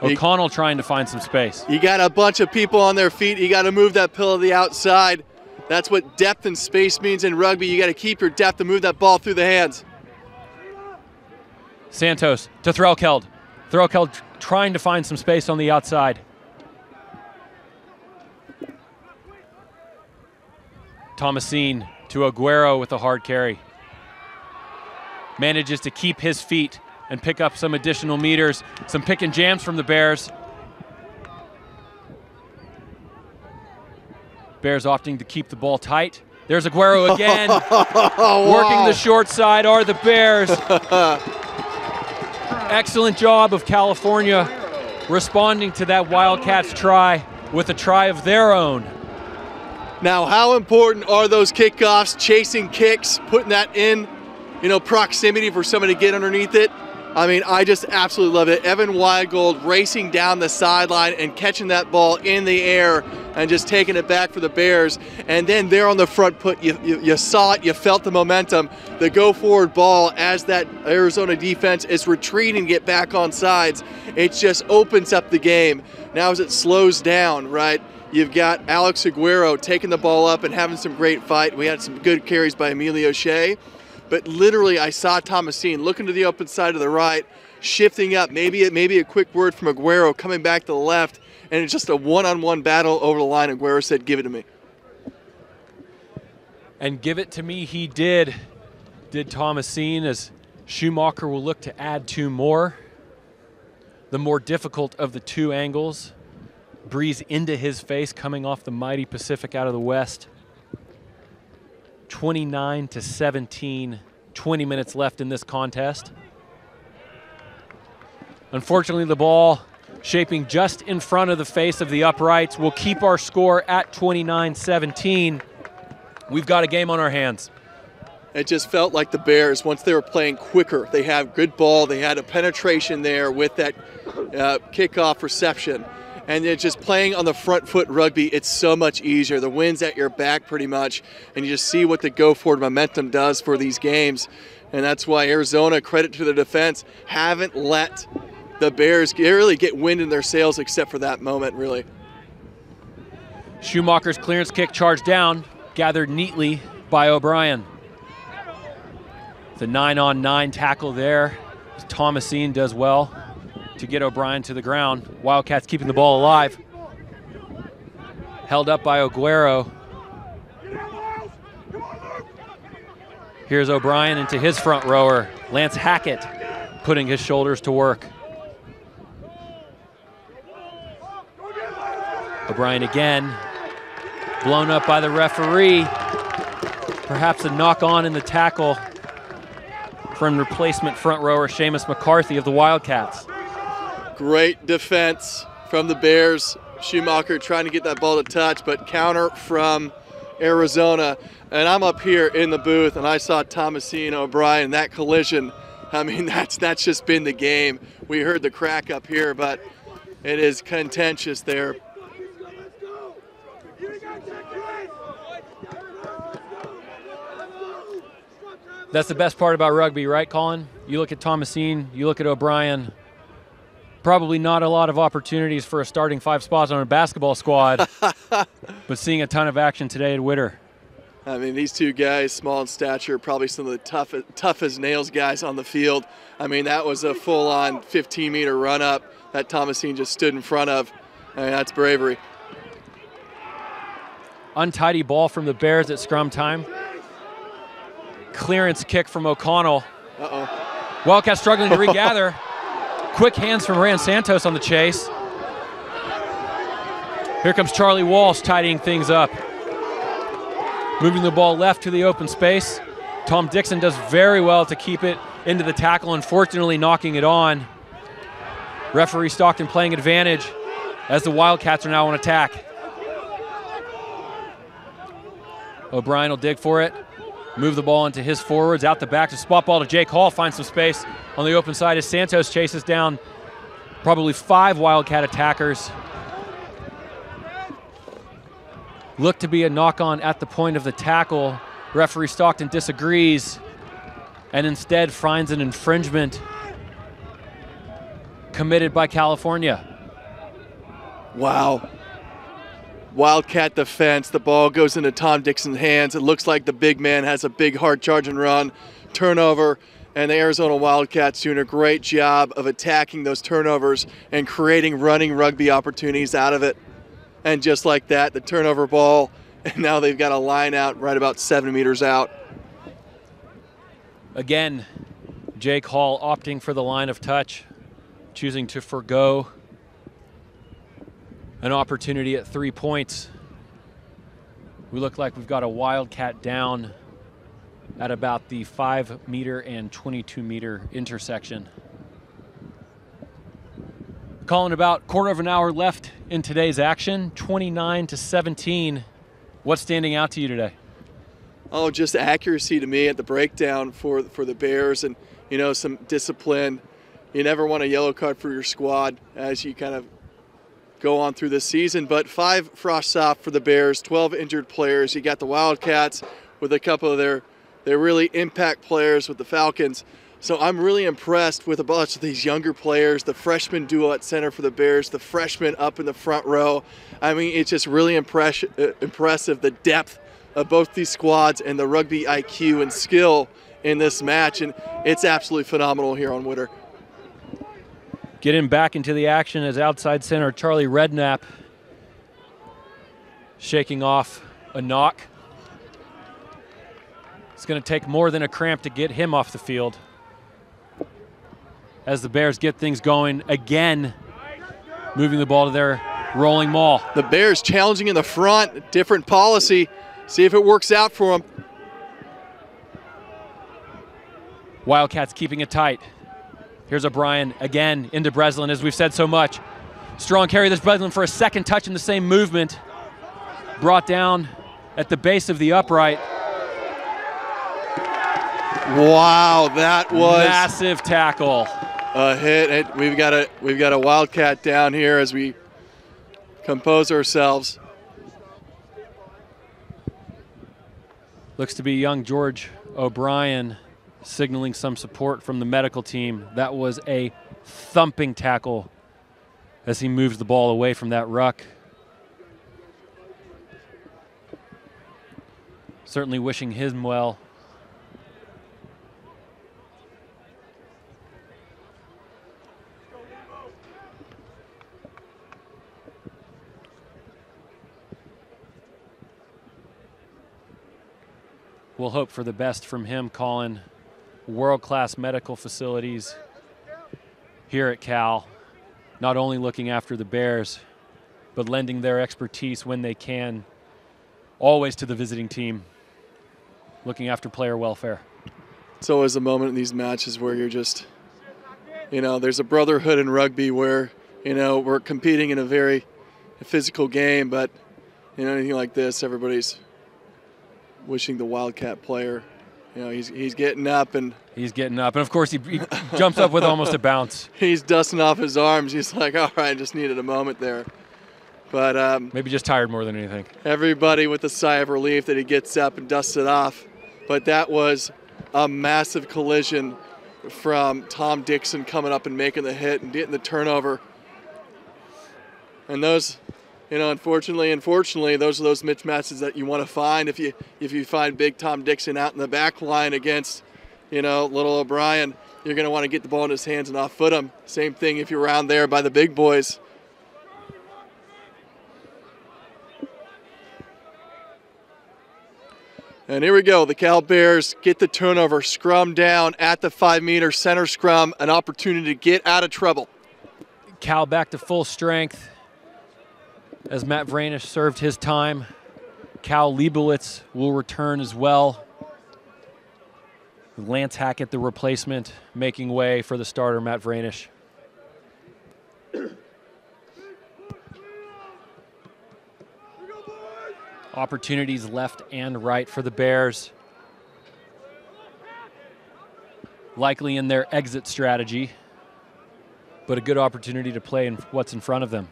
O'Connell trying to find some space. You got a bunch of people on their feet. You got to move that pillow to the outside. That's what depth and space means in rugby. You got to keep your depth and move that ball through the hands. Santos to Threlkeld. Threlkeld trying to find some space on the outside. Thomasine to Aguero with a hard carry. Manages to keep his feet and pick up some additional meters. Some pick and jams from the Bears. Bears opting to keep the ball tight. There's Aguero again. Working the short side are the Bears. Excellent job of California responding to that Wildcats try with a try of their own. Now, how important are those kickoffs, chasing kicks, putting that in, proximity for somebody to get underneath it? I mean, I just absolutely love it. Evan Weigold racing down the sideline and catching that ball in the air and just taking it back for the Bears. And then there on the front foot, you saw it, you felt the momentum. The go-forward ball as that Arizona defense is retreating to get back on sides. It just opens up the game. Now as it slows down, right, You've got Alex Aguero taking the ball up and having some great fight. We had some good carries by Emilio Shea. But literally, I saw Thomasine looking to the open side of the right, shifting up, maybe a quick word from Aguero, coming back to the left, and it's just a one-on-one battle over the line. Aguero said, "Give it to me." And give it to me he did Thomasine, as Schumacher will look to add 2 more. The more difficult of the 2 angles. Breeze into his face, coming off the mighty Pacific out of the west. 29-17, 20 minutes left in this contest. Unfortunately, the ball shaping just in front of the face of the uprights will keep our score at 29-17. We've got a game on our hands. It just felt like the Bears, once they were playing quicker, they had good ball, they had a penetration there with that kickoff reception. And then just playing on the front foot rugby, it's so much easier. The wind's at your back pretty much, and you just see what the go-forward momentum does for these games. And that's why Arizona, credit to the defense, haven't let the Bears really get wind in their sails except for that moment, really. Schumacher's clearance kick charged down, gathered neatly by O'Brien. The 9-on-9 tackle there. Thomasine does well to get O'Brien to the ground. Wildcats keeping the ball alive. Held up by Aguero. Here's O'Brien into his front rower. Lance Hackett putting his shoulders to work. O'Brien again. Blown up by the referee. Perhaps a knock-on in the tackle from replacement front rower Seamus McCarthy of the Wildcats. Great defense from the Bears. Schumacher trying to get that ball to touch, but counter from Arizona. And I'm up here in the booth, and I saw Thomasine O'Brien, that collision. I mean, that's just been the game. We heard the crack up here, but it is contentious there. That's the best part about rugby, right, Colin? You look at Thomasine, you look at O'Brien. Probably not a lot of opportunities for a starting 5 spots on a basketball squad, but seeing a ton of action today at Witter. I mean, these 2 guys, small in stature, probably some of the tough as nails guys on the field. I mean, that was a full-on 15-meter run-up that Thomasine just stood in front of. I mean, that's bravery. Untidy ball from the Bears at scrum time. Clearance kick from O'Connell. Uh-oh. Wildcats struggling to regather. Quick hands from Rand Santos on the chase. Here comes Charlie Walsh tidying things up. Moving the ball left to the open space. Tom Dixon does very well to keep it into the tackle, unfortunately knocking it on. Referee Stockton playing advantage as the Wildcats are now on attack. O'Brien will dig for it. Move the ball into his forwards, out the back to spot ball to Jake Hall, finds some space on the open side as Santos chases down probably 5 Wildcat attackers. Looked to be a knock-on at the point of the tackle. Referee Stockton disagrees and instead finds an infringement committed by California. Wow. Wildcat defense. The ball goes into Tom Dixon's hands. It looks like the big man has a big hard charge and run. Turnover, and the Arizona Wildcats doing a great job of attacking those turnovers and creating running rugby opportunities out of it. And just like that, the turnover ball, and now they've got a line out right about 7 meters out. Again, Jake Hall opting for the line of touch, choosing to forgo an opportunity at 3 points. We look like we've got a Wildcat down at about the 5-meter and 22-meter intersection. Calling about quarter of an hour left in today's action, 29-17. What's standing out to you today? Oh, just accuracy to me at the breakdown for the Bears, and some discipline. You never want a yellow card for your squad as you kind of go on through this season, but 5 frosts off for the Bears, 12 injured players. You got the Wildcats with a couple of their really impact players with the Falcons. So I'm really impressed with a bunch of these younger players, the freshman duo at center for the Bears, the freshman up in the front row. I mean, it's just really impressive, the depth of both these squads and the rugby IQ and skill in this match, and it's absolutely phenomenal here on Witter. Getting back into the action as outside center Charlie Redknapp shaking off a knock. It's going to take more than a cramp to get him off the field as the Bears get things going again, moving the ball to their rolling maul. The Bears challenging in the front, different policy. See if it works out for them. Wildcats keeping it tight. Here's O'Brien again into Breslin, as we've said so much. Strong carry this Breslin for a second touch in the same movement. Brought down at the base of the upright. Wow, that was massive tackle. A hit. We've got a Wildcat down here as we compose ourselves. Looks to be young George O'Brien signaling some support from the medical team. That was a thumping tackle as he moves the ball away from that ruck. Certainly wishing him well. We'll hope for the best from him, Colin. World-class medical facilities here at Cal, not only looking after the Bears, but lending their expertise when they can, always to the visiting team, looking after player welfare. It's always a moment in these matches where you're just, there's a brotherhood in rugby where, we're competing in a very physical game, but, anything like this, everybody's wishing the Wildcat player, he's getting up and of course he jumps up with almost a bounce. He's dusting off his arms. He's like, all right, just needed a moment there. But maybe just tired more than anything. Everybody with a sigh of relief that he gets up and dusts it off. But that was a massive collision from Tom Dixon coming up and making the hit and getting the turnover. And those, unfortunately, those are those mismatches that you want to find if you find big Tom Dixon out in the back line against, little O'Brien. You're going to want to get the ball in his hands and off-foot him. Same thing if you're around there by the big boys. And here we go. The Cal Bears get the turnover, scrum down at the 5-meter center scrum, an opportunity to get out of trouble. Cal back to full strength as Matt Vranish served his time. Cal Liebowitz will return as well. Lance Hackett, the replacement, making way for the starter, Matt Vranish. Opportunities left and right for the Bears. Likely in their exit strategy, but a good opportunity to play in what's in front of them.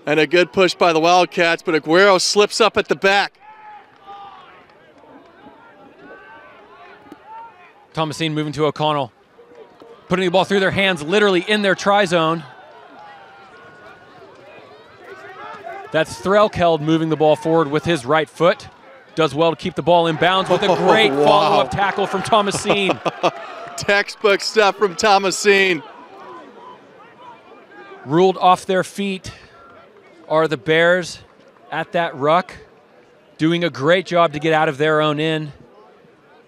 And a good push by the Wildcats, but Aguero slips up at the back. Thomasine moving to O'Connell, putting the ball through their hands, literally in their try zone. That's Threlkeld moving the ball forward with his right foot. Does well to keep the ball in bounds with a great follow-up tackle from Thomasine. Textbook stuff from Thomasine. Ruled off their feet are the Bears at that ruck, doing a great job to get out of their own end.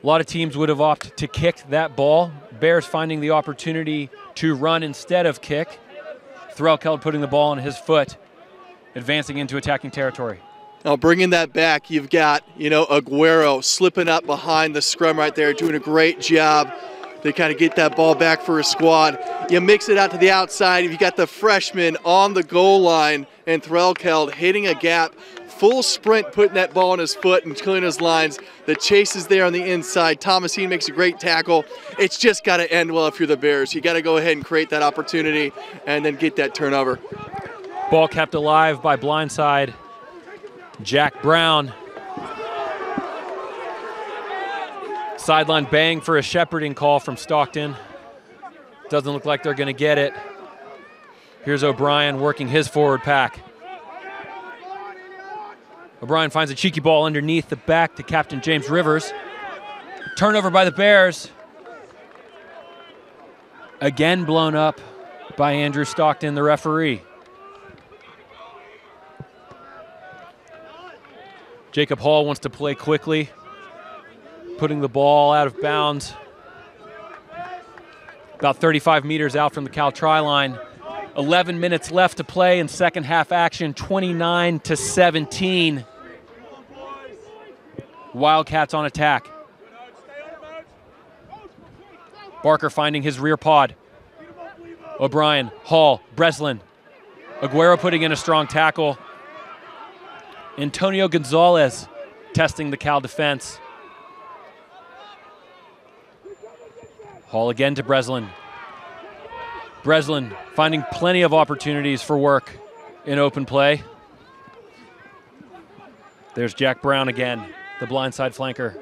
A lot of teams would have opted to kick that ball. Bears finding the opportunity to run instead of kick. Threlkeld putting the ball on his foot, advancing into attacking territory. Now bringing that back, you've got, Aguero slipping up behind the scrum right there, doing a great job to kind of get that ball back for his squad. You mix it out to the outside, you got the freshman on the goal line and Threlkeld hitting a gap, full sprint, putting that ball on his foot and clearing his lines. The chase is there on the inside. Thomasine makes a great tackle. It's just got to end well if you're the Bears. You got to go ahead and create that opportunity and then get that turnover. Ball kept alive by blindside Jack Brown. Sideline bang for a shepherding call from Stockton. Doesn't look like they're going to get it. Here's O'Brien working his forward pack. O'Brien finds a cheeky ball underneath the back to Captain James Rivers. Turnover by the Bears. Again blown up by Andrew Stockton, the referee. Jacob Hall wants to play quickly, putting the ball out of bounds. About 35 meters out from the Cal try-line. 11 minutes left to play in second half action, 29-17. Wildcats on attack. Barker finding his rear pod. O'Brien, Hall, Breslin. Aguero putting in a strong tackle. Antonio Gonzalez testing the Cal defense. Hall again to Breslin. Breslin finding plenty of opportunities for work in open play. There's Jack Brown again, the blindside flanker.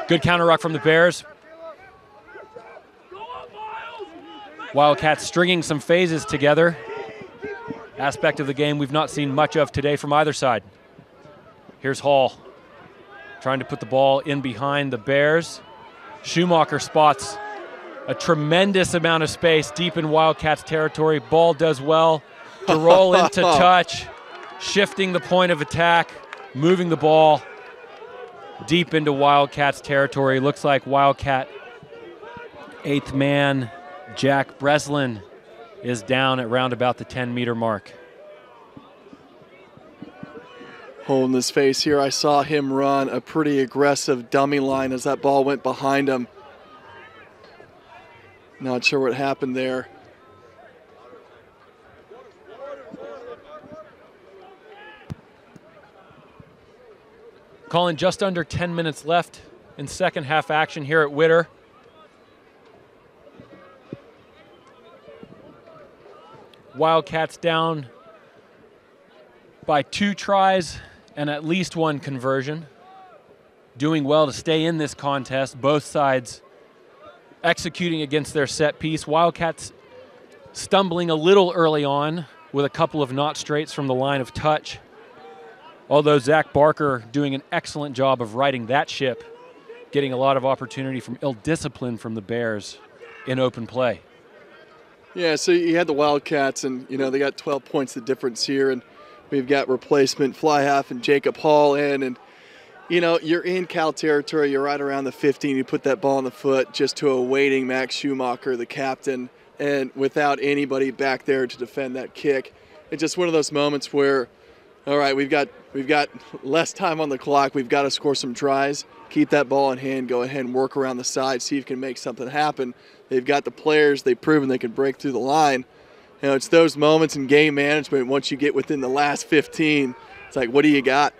Good counter ruck from the Bears. Wildcats stringing some phases together. Aspect of the game we've not seen much of today from either side. Here's Hall trying to put the ball in behind the Bears. Schumacher spots a tremendous amount of space deep in Wildcats territory. Ball does well to roll into touch, shifting the point of attack, moving the ball deep into Wildcats territory. Looks like Wildcat eighth man Jack Breslin is down at round about the 10-meter mark. Holding his face here, I saw him run a pretty aggressive dummy line as that ball went behind him. Not sure what happened there. Colin, just under 10 minutes left in second half action here at Witter. Wildcats down by 2 tries and at least 1 conversion. Doing well to stay in this contest. Both sides executing against their set piece. Wildcats stumbling a little early on with a couple of not straights from the line of touch. Although Zach Barker doing an excellent job of righting that ship, getting a lot of opportunity from ill discipline from the Bears in open play. Yeah, so you had the Wildcats, and they got 12 points the difference here, and we've got replacement fly half and Jacob Hall in, and you're in Cal territory. You're right around the 15. You put that ball in the foot just to a waiting Max Schumacher, the captain, and without anybody back there to defend that kick. It's just one of those moments where, all right, we've got less time on the clock. We've got to score some tries. Keep that ball in hand. Go ahead and work around the side. See if you can make something happen. They've got the players. They've proven they can break through the line. It's those moments in game management once you get within the last 15. It's like, what do you got?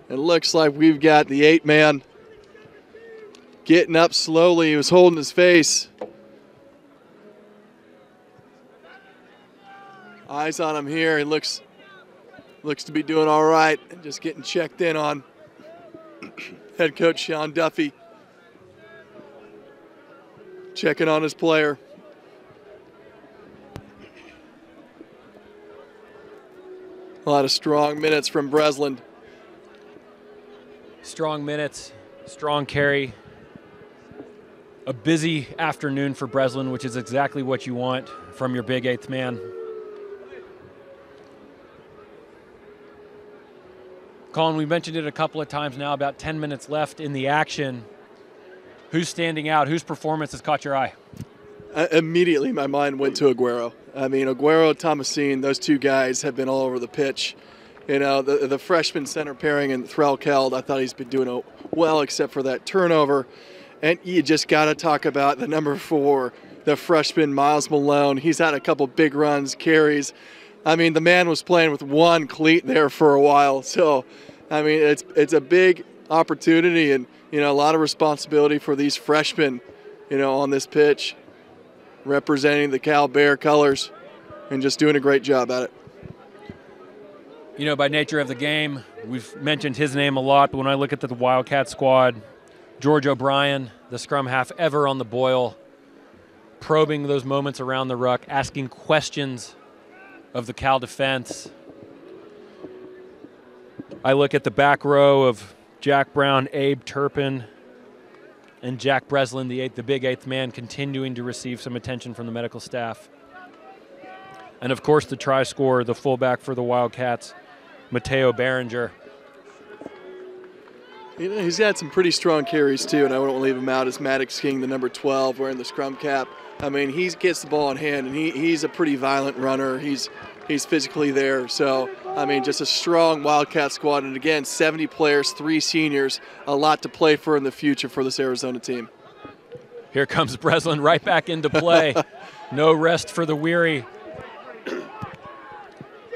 It looks like we've got the 8-man getting up slowly. He was holding his face. Eyes on him here. He looks to be doing all right. Just getting checked in on. Head coach Sean Duffy checking on his player. A lot of strong minutes from Breslin. Strong minutes, strong carry. A busy afternoon for Breslin, which is exactly what you want from your big 8th man. Colin, we mentioned it a couple of times now, about 10 minutes left in the action. Who's standing out? Whose performance has caught your eye? Immediately, my mind went to Aguero. I mean, Aguero, Thomasine, those 2 guys have been all over the pitch. The freshman center pairing and Threlkeld, I thought he's been doing well except for that turnover. And you just got to talk about the number 4, the freshman Miles Malone. He's had a couple big runs, carries. I mean, the man was playing with 1 cleat there for a while. So, I mean, it's a big opportunity and, a lot of responsibility for these freshmen, on this pitch, representing the Cal Bear colors and just doing a great job at it. You know, by nature of the game, we've mentioned his name a lot, but when I look at the Wildcat squad, George O'Brien, the scrum half, ever on the boil, probing those moments around the ruck, asking questions of the Cal defense. I look at the back row of Jack Brown, Abe Turpin, and Jack Breslin, the big eighth man, continuing to receive some attention from the medical staff. And of course, the try scorer, the fullback for the Wildcats, Mateo Berenger. You know, he's had some pretty strong carries too, and I won't leave him out as Maddox King, the number 12, wearing the scrum cap. I mean, he gets the ball in hand, and he's a pretty violent runner. He's physically there. So, I mean, just a strong Wildcat squad. And again, 70 players, 3 seniors, a lot to play for in the future for this Arizona team. Here comes Breslin right back into play. No rest for the weary.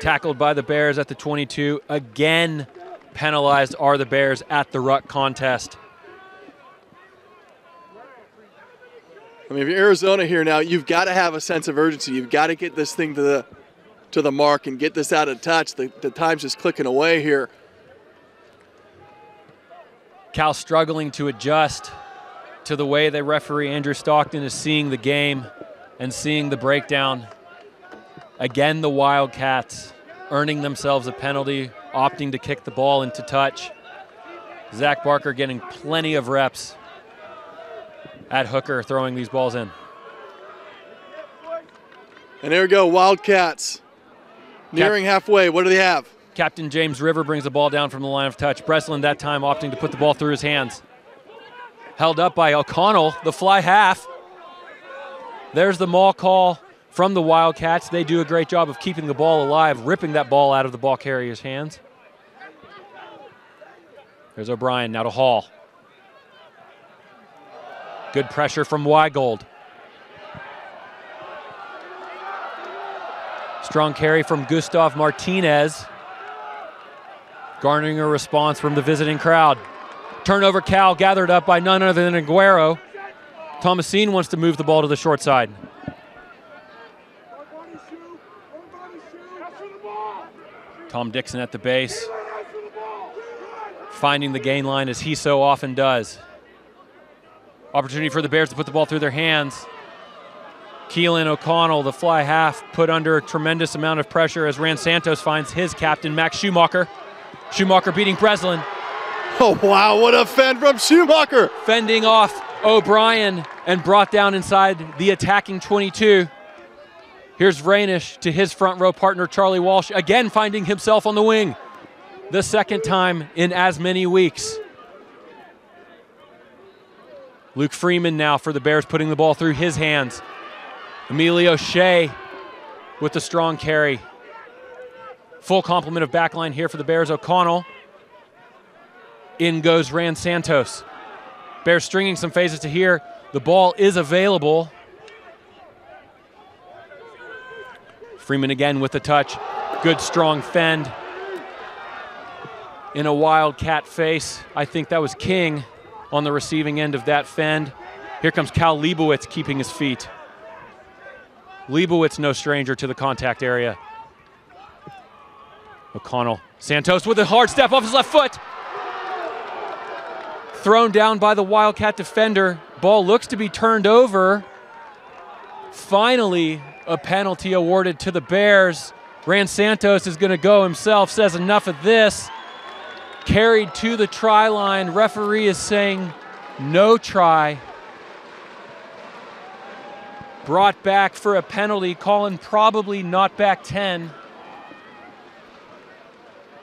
Tackled by the Bears at the 22. Again, penalized are the Bears at the ruck contest. I mean, if you're Arizona here now, you've got to have a sense of urgency. You've got to get this thing to the mark and get this out of touch. The time's just clicking away here. Cal struggling to adjust to the way the referee, Andrew Stockton, is seeing the game and seeing the breakdown. Again, the Wildcats earning themselves a penalty, opting to kick the ball into touch. Zach Barker getting plenty of reps at hooker, throwing these balls in. And there we go, Wildcats. Nearing halfway, what do they have? Captain James River brings the ball down from the line of touch. Breslin that time opting to put the ball through his hands. Held up by O'Connell, the fly half. There's the maul call from the Wildcats. They do a great job of keeping the ball alive, ripping that ball out of the ball carrier's hands. There's O'Brien, now to Hall. Good pressure from Weigold. Strong carry from Gustav Martinez. Garnering a response from the visiting crowd. Turnover Cal, gathered up by none other than Aguero. Thomasine wants to move the ball to the short side. Tom Dixon at the base. Finding the gain line as he so often does. Opportunity for the Bears to put the ball through their hands. Keelan O'Connell, the fly half, put under a tremendous amount of pressure as Rand Santos finds his captain, Max Schumacher. Schumacher beating Breslin. Oh, wow, what a fend from Schumacher. Fending off O'Brien and brought down inside the attacking 22. Here's Rainish to his front row partner, Charlie Walsh, again finding himself on the wing. The second time in as many weeks. Luke Freeman now for the Bears, putting the ball through his hands. Emilio Shea with the strong carry. Full complement of backline here for the Bears. O'Connell. In goes Rand Santos. Bears stringing some phases to here. The ball is available. Freeman again with the touch. Good strong fend. In a Wildcat face. I think that was King on the receiving end of that fend. Here comes Cal Leibowitz keeping his feet. Leibowitz no stranger to the contact area. O'Connell. Santos with a hard step off his left foot. Thrown down by the Wildcat defender. Ball looks to be turned over. Finally, a penalty awarded to the Bears. Rand Santos is going to go himself, says enough of this. Carried to the try line. Referee is saying no try. Brought back for a penalty, calling probably not back 10.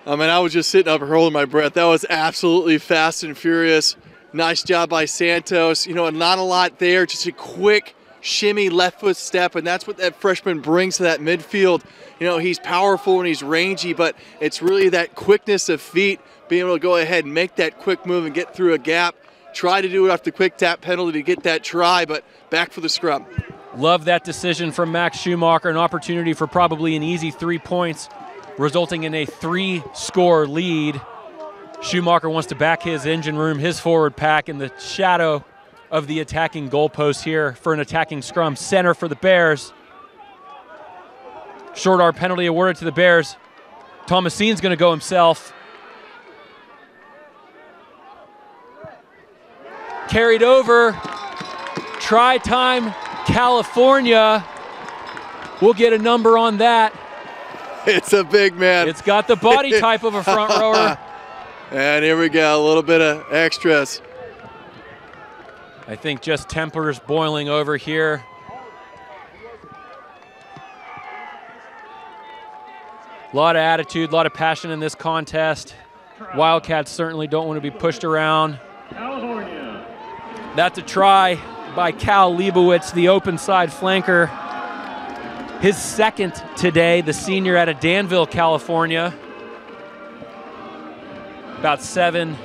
I mean, I was just sitting up here holding my breath. That was absolutely fast and furious. Nice job by Santos. You know, not a lot there, just a quick shimmy left foot step, and that's what that freshman brings to that midfield. You know, he's powerful and he's rangy, but it's really that quickness of feet, being able to go ahead and make that quick move and get through a gap. Try to do it off the quick tap penalty to get that try, but back for the scrum. Love that decision from Max Schumacher, an opportunity for probably an easy 3 points, resulting in a 3-score lead. Schumacher wants to back his engine room, his forward pack in the shadow of the attacking goalpost here for an attacking scrum. Center for the Bears. Short arm penalty awarded to the Bears. Thomasin's going to go himself. Carried over. Try time, California. We'll get a number on that. It's a big man. It's got the body type of a front rower. And here we go, a little bit of extras. I think just tempers boiling over here. A lot of attitude, a lot of passion in this contest. Wildcats certainly don't want to be pushed around. California. That's a try by Cal Leibowitz, the open side flanker. His second today, the senior out of Danville, California. About 7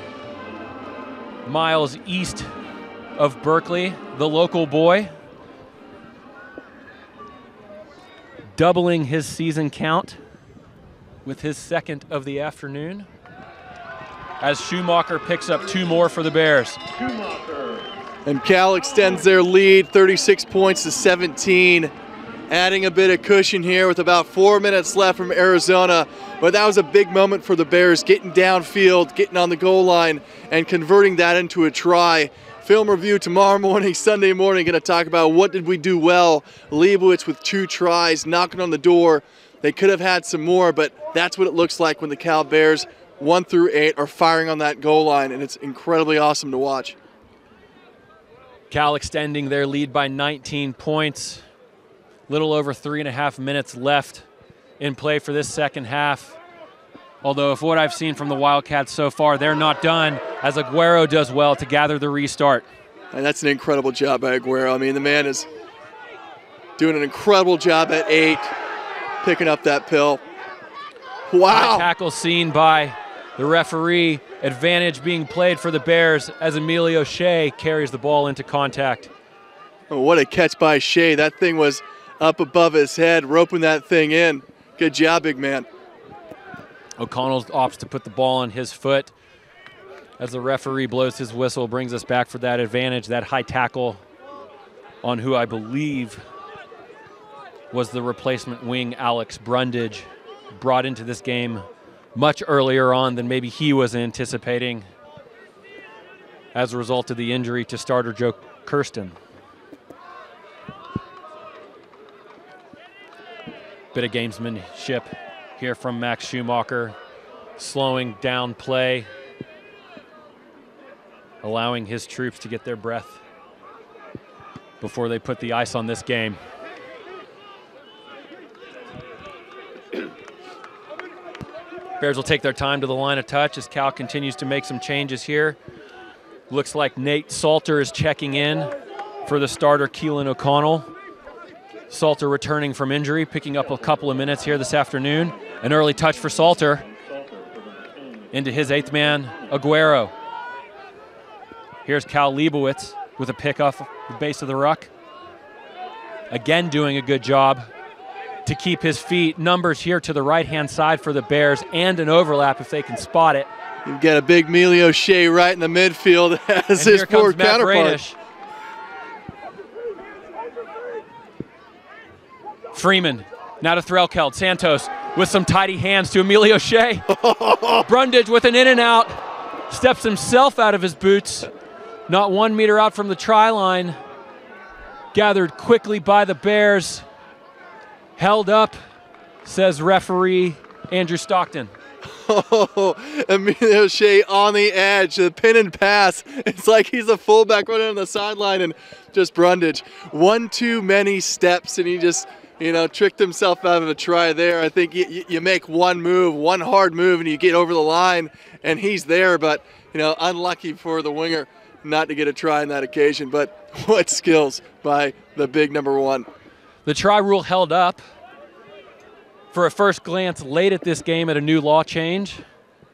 miles east of Berkeley, the local boy. Doubling his season count with his second of the afternoon, as Schumacher picks up 2 more for the Bears. Schumacher. And Cal extends their lead, 36 points to 17, adding a bit of cushion here with about 4 minutes left from Arizona. But that was a big moment for the Bears, getting downfield, getting on the goal line, and converting that into a try. Film review tomorrow morning, Sunday morning, going to talk about what did we do well. Leibowitz with 2 tries, knocking on the door. They could have had some more, but that's what it looks like when the Cal Bears, 1 through 8, are firing on that goal line, and it's incredibly awesome to watch. Cal extending their lead by 19 points. Little over 3.5 minutes left in play for this second half. Although if what I've seen from the Wildcats so far, they're not done, as Aguero does well to gather the restart. And that's an incredible job by Aguero. I mean, the man is doing an incredible job at 8, picking up that pill. Wow. Tackle seen by the referee. Advantage being played for the Bears as Emilio Shea carries the ball into contact. Oh, what a catch by Shea. That thing was up above his head, roping that thing in. Good job, big man. O'Connell opts to put the ball on his foot as the referee blows his whistle, brings us back for that advantage, that high tackle on who I believe was the replacement wing, Alex Brundage, brought into this game much earlier on than maybe he was anticipating as a result of the injury to starter Joe Kirsten. Bit of gamesmanship here from Max Schumacher, slowing down play, allowing his troops to get their breath before they put the ice on this game. Bears will take their time to the line of touch as Cal continues to make some changes here. Looks like Nate Salter is checking in for the starter, Keelan O'Connell. Salter returning from injury, picking up a couple of minutes here this afternoon. An early touch for Salter. Into his 8th man, Aguero. Here's Cal Leibowitz with a pick off the base of the ruck. Again doing a good job to keep his feet. Numbers here to the right-hand side for the Bears, and an overlap if they can spot it. You've got a big Emilio Shea right in the midfield as his poor counterpart. Freeman, now to Threlkeld. Santos with some tidy hands to Emilio Shea. Brundage with an in and out. Steps himself out of his boots. Not 1 meter out from the try line. Gathered quickly by the Bears. Held up, says referee Andrew Stockton. Oh, Emilio Shea on the edge, the pin and pass. It's like he's a fullback running on the sideline, and just Brundage. 1 too many steps, and he just, tricked himself out of a try there. I think you make one move, one hard move, and you get over the line, and he's there. But, unlucky for the winger not to get a try on that occasion. But what skills by the big number 1. The try rule held up. For a first glance late at this game at a new law change,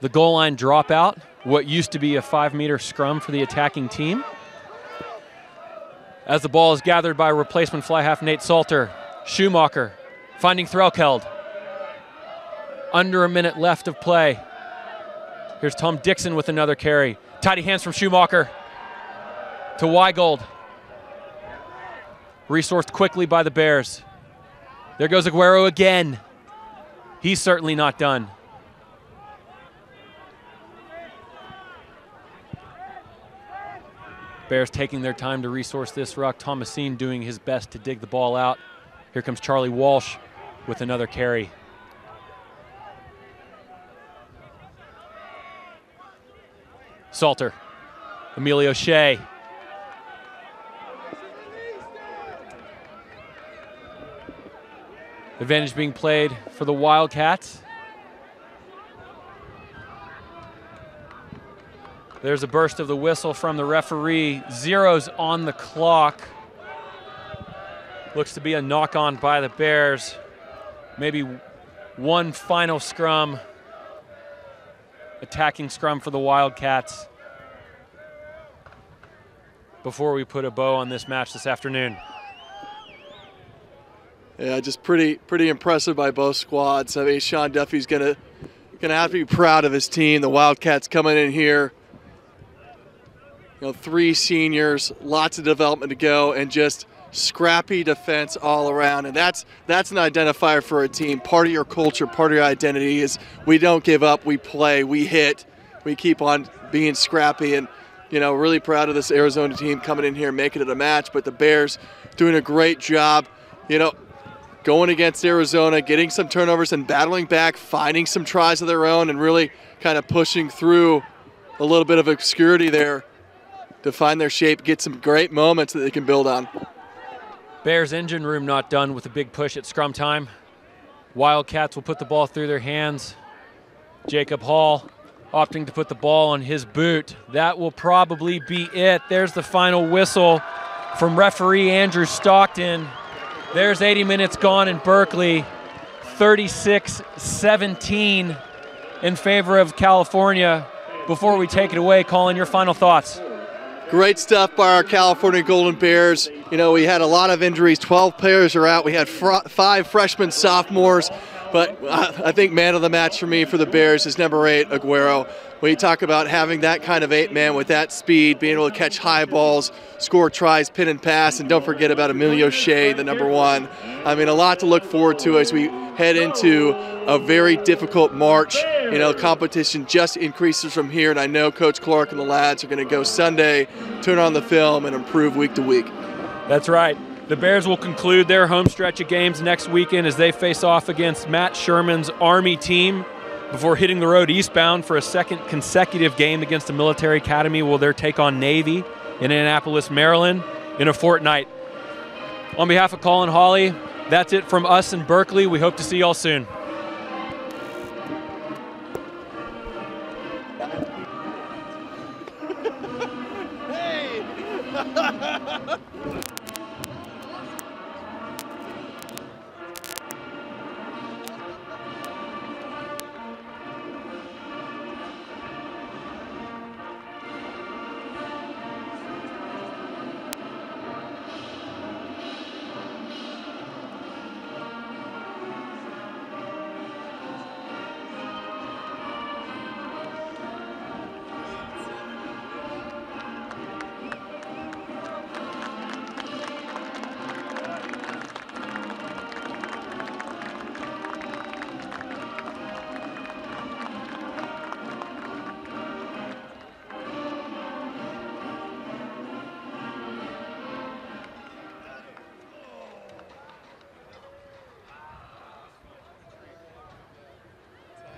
the goal line dropout, what used to be a 5-meter scrum for the attacking team. As the ball is gathered by replacement fly half Nate Salter, Schumacher finding Threlkeld. Under a minute left of play. Here's Tom Dixon with another carry. Tidy hands from Schumacher to Weigold. Resourced quickly by the Bears. There goes Aguero again. He's certainly not done. Bears taking their time to resource this ruck. Thomasine doing his best to dig the ball out. Here comes Charlie Walsh with another carry. Salter, Emilio Shea. Advantage being played for the Wildcats. There's a burst of the whistle from the referee. Zeros on the clock. Looks to be a knock-on by the Bears. Maybe one final scrum. Attacking scrum for the Wildcats before we put a bow on this match this afternoon. Yeah, just pretty impressive by both squads. I mean, Sean Duffy's gonna have to be proud of his team. The Wildcats coming in here, you know, 3 seniors, lots of development to go, and just scrappy defense all around. And that's an identifier for a team. Part of your culture, part of your identity is we don't give up, we play, we hit, we keep on being scrappy. And you know, really proud of this Arizona team coming in here, making it a match. But the Bears doing a great job, you know, going against Arizona, getting some turnovers and battling back, finding some tries of their own, and really kind of pushing through a little bit of obscurity there to find their shape, get some great moments that they can build on. Bears engine room not done with a big push at scrum time. Wildcats will put the ball through their hands. Jacob Hall opting to put the ball on his boot. That will probably be it. There's the final whistle from referee Andrew Stockton. There's 80 minutes gone in Berkeley. 36-17 in favor of California. Before we take it away, Colin, your final thoughts. Great stuff by our California Golden Bears. You know, we had a lot of injuries. 12 players are out. We had 5 freshmen, sophomores. But I think man of the match for me for the Bears is number 8, Aguero. When you talk about having that kind of 8-man with that speed, being able to catch high balls, score tries, pin and pass, and don't forget about Emilio Shea, the number 1. I mean, a lot to look forward to as we head into a very difficult March. You know, competition just increases from here, and I know Coach Clark and the lads are going to go Sunday, turn on the film, and improve week to week. That's right. The Bears will conclude their home stretch of games next weekend as they face off against Matt Sherman's Army team before hitting the road eastbound for a second consecutive game against the military academy where they'll take on Navy in Annapolis, Maryland in a fortnight. On behalf of Colin Hawley, that's it from us in Berkeley. We hope to see y'all soon. Hey!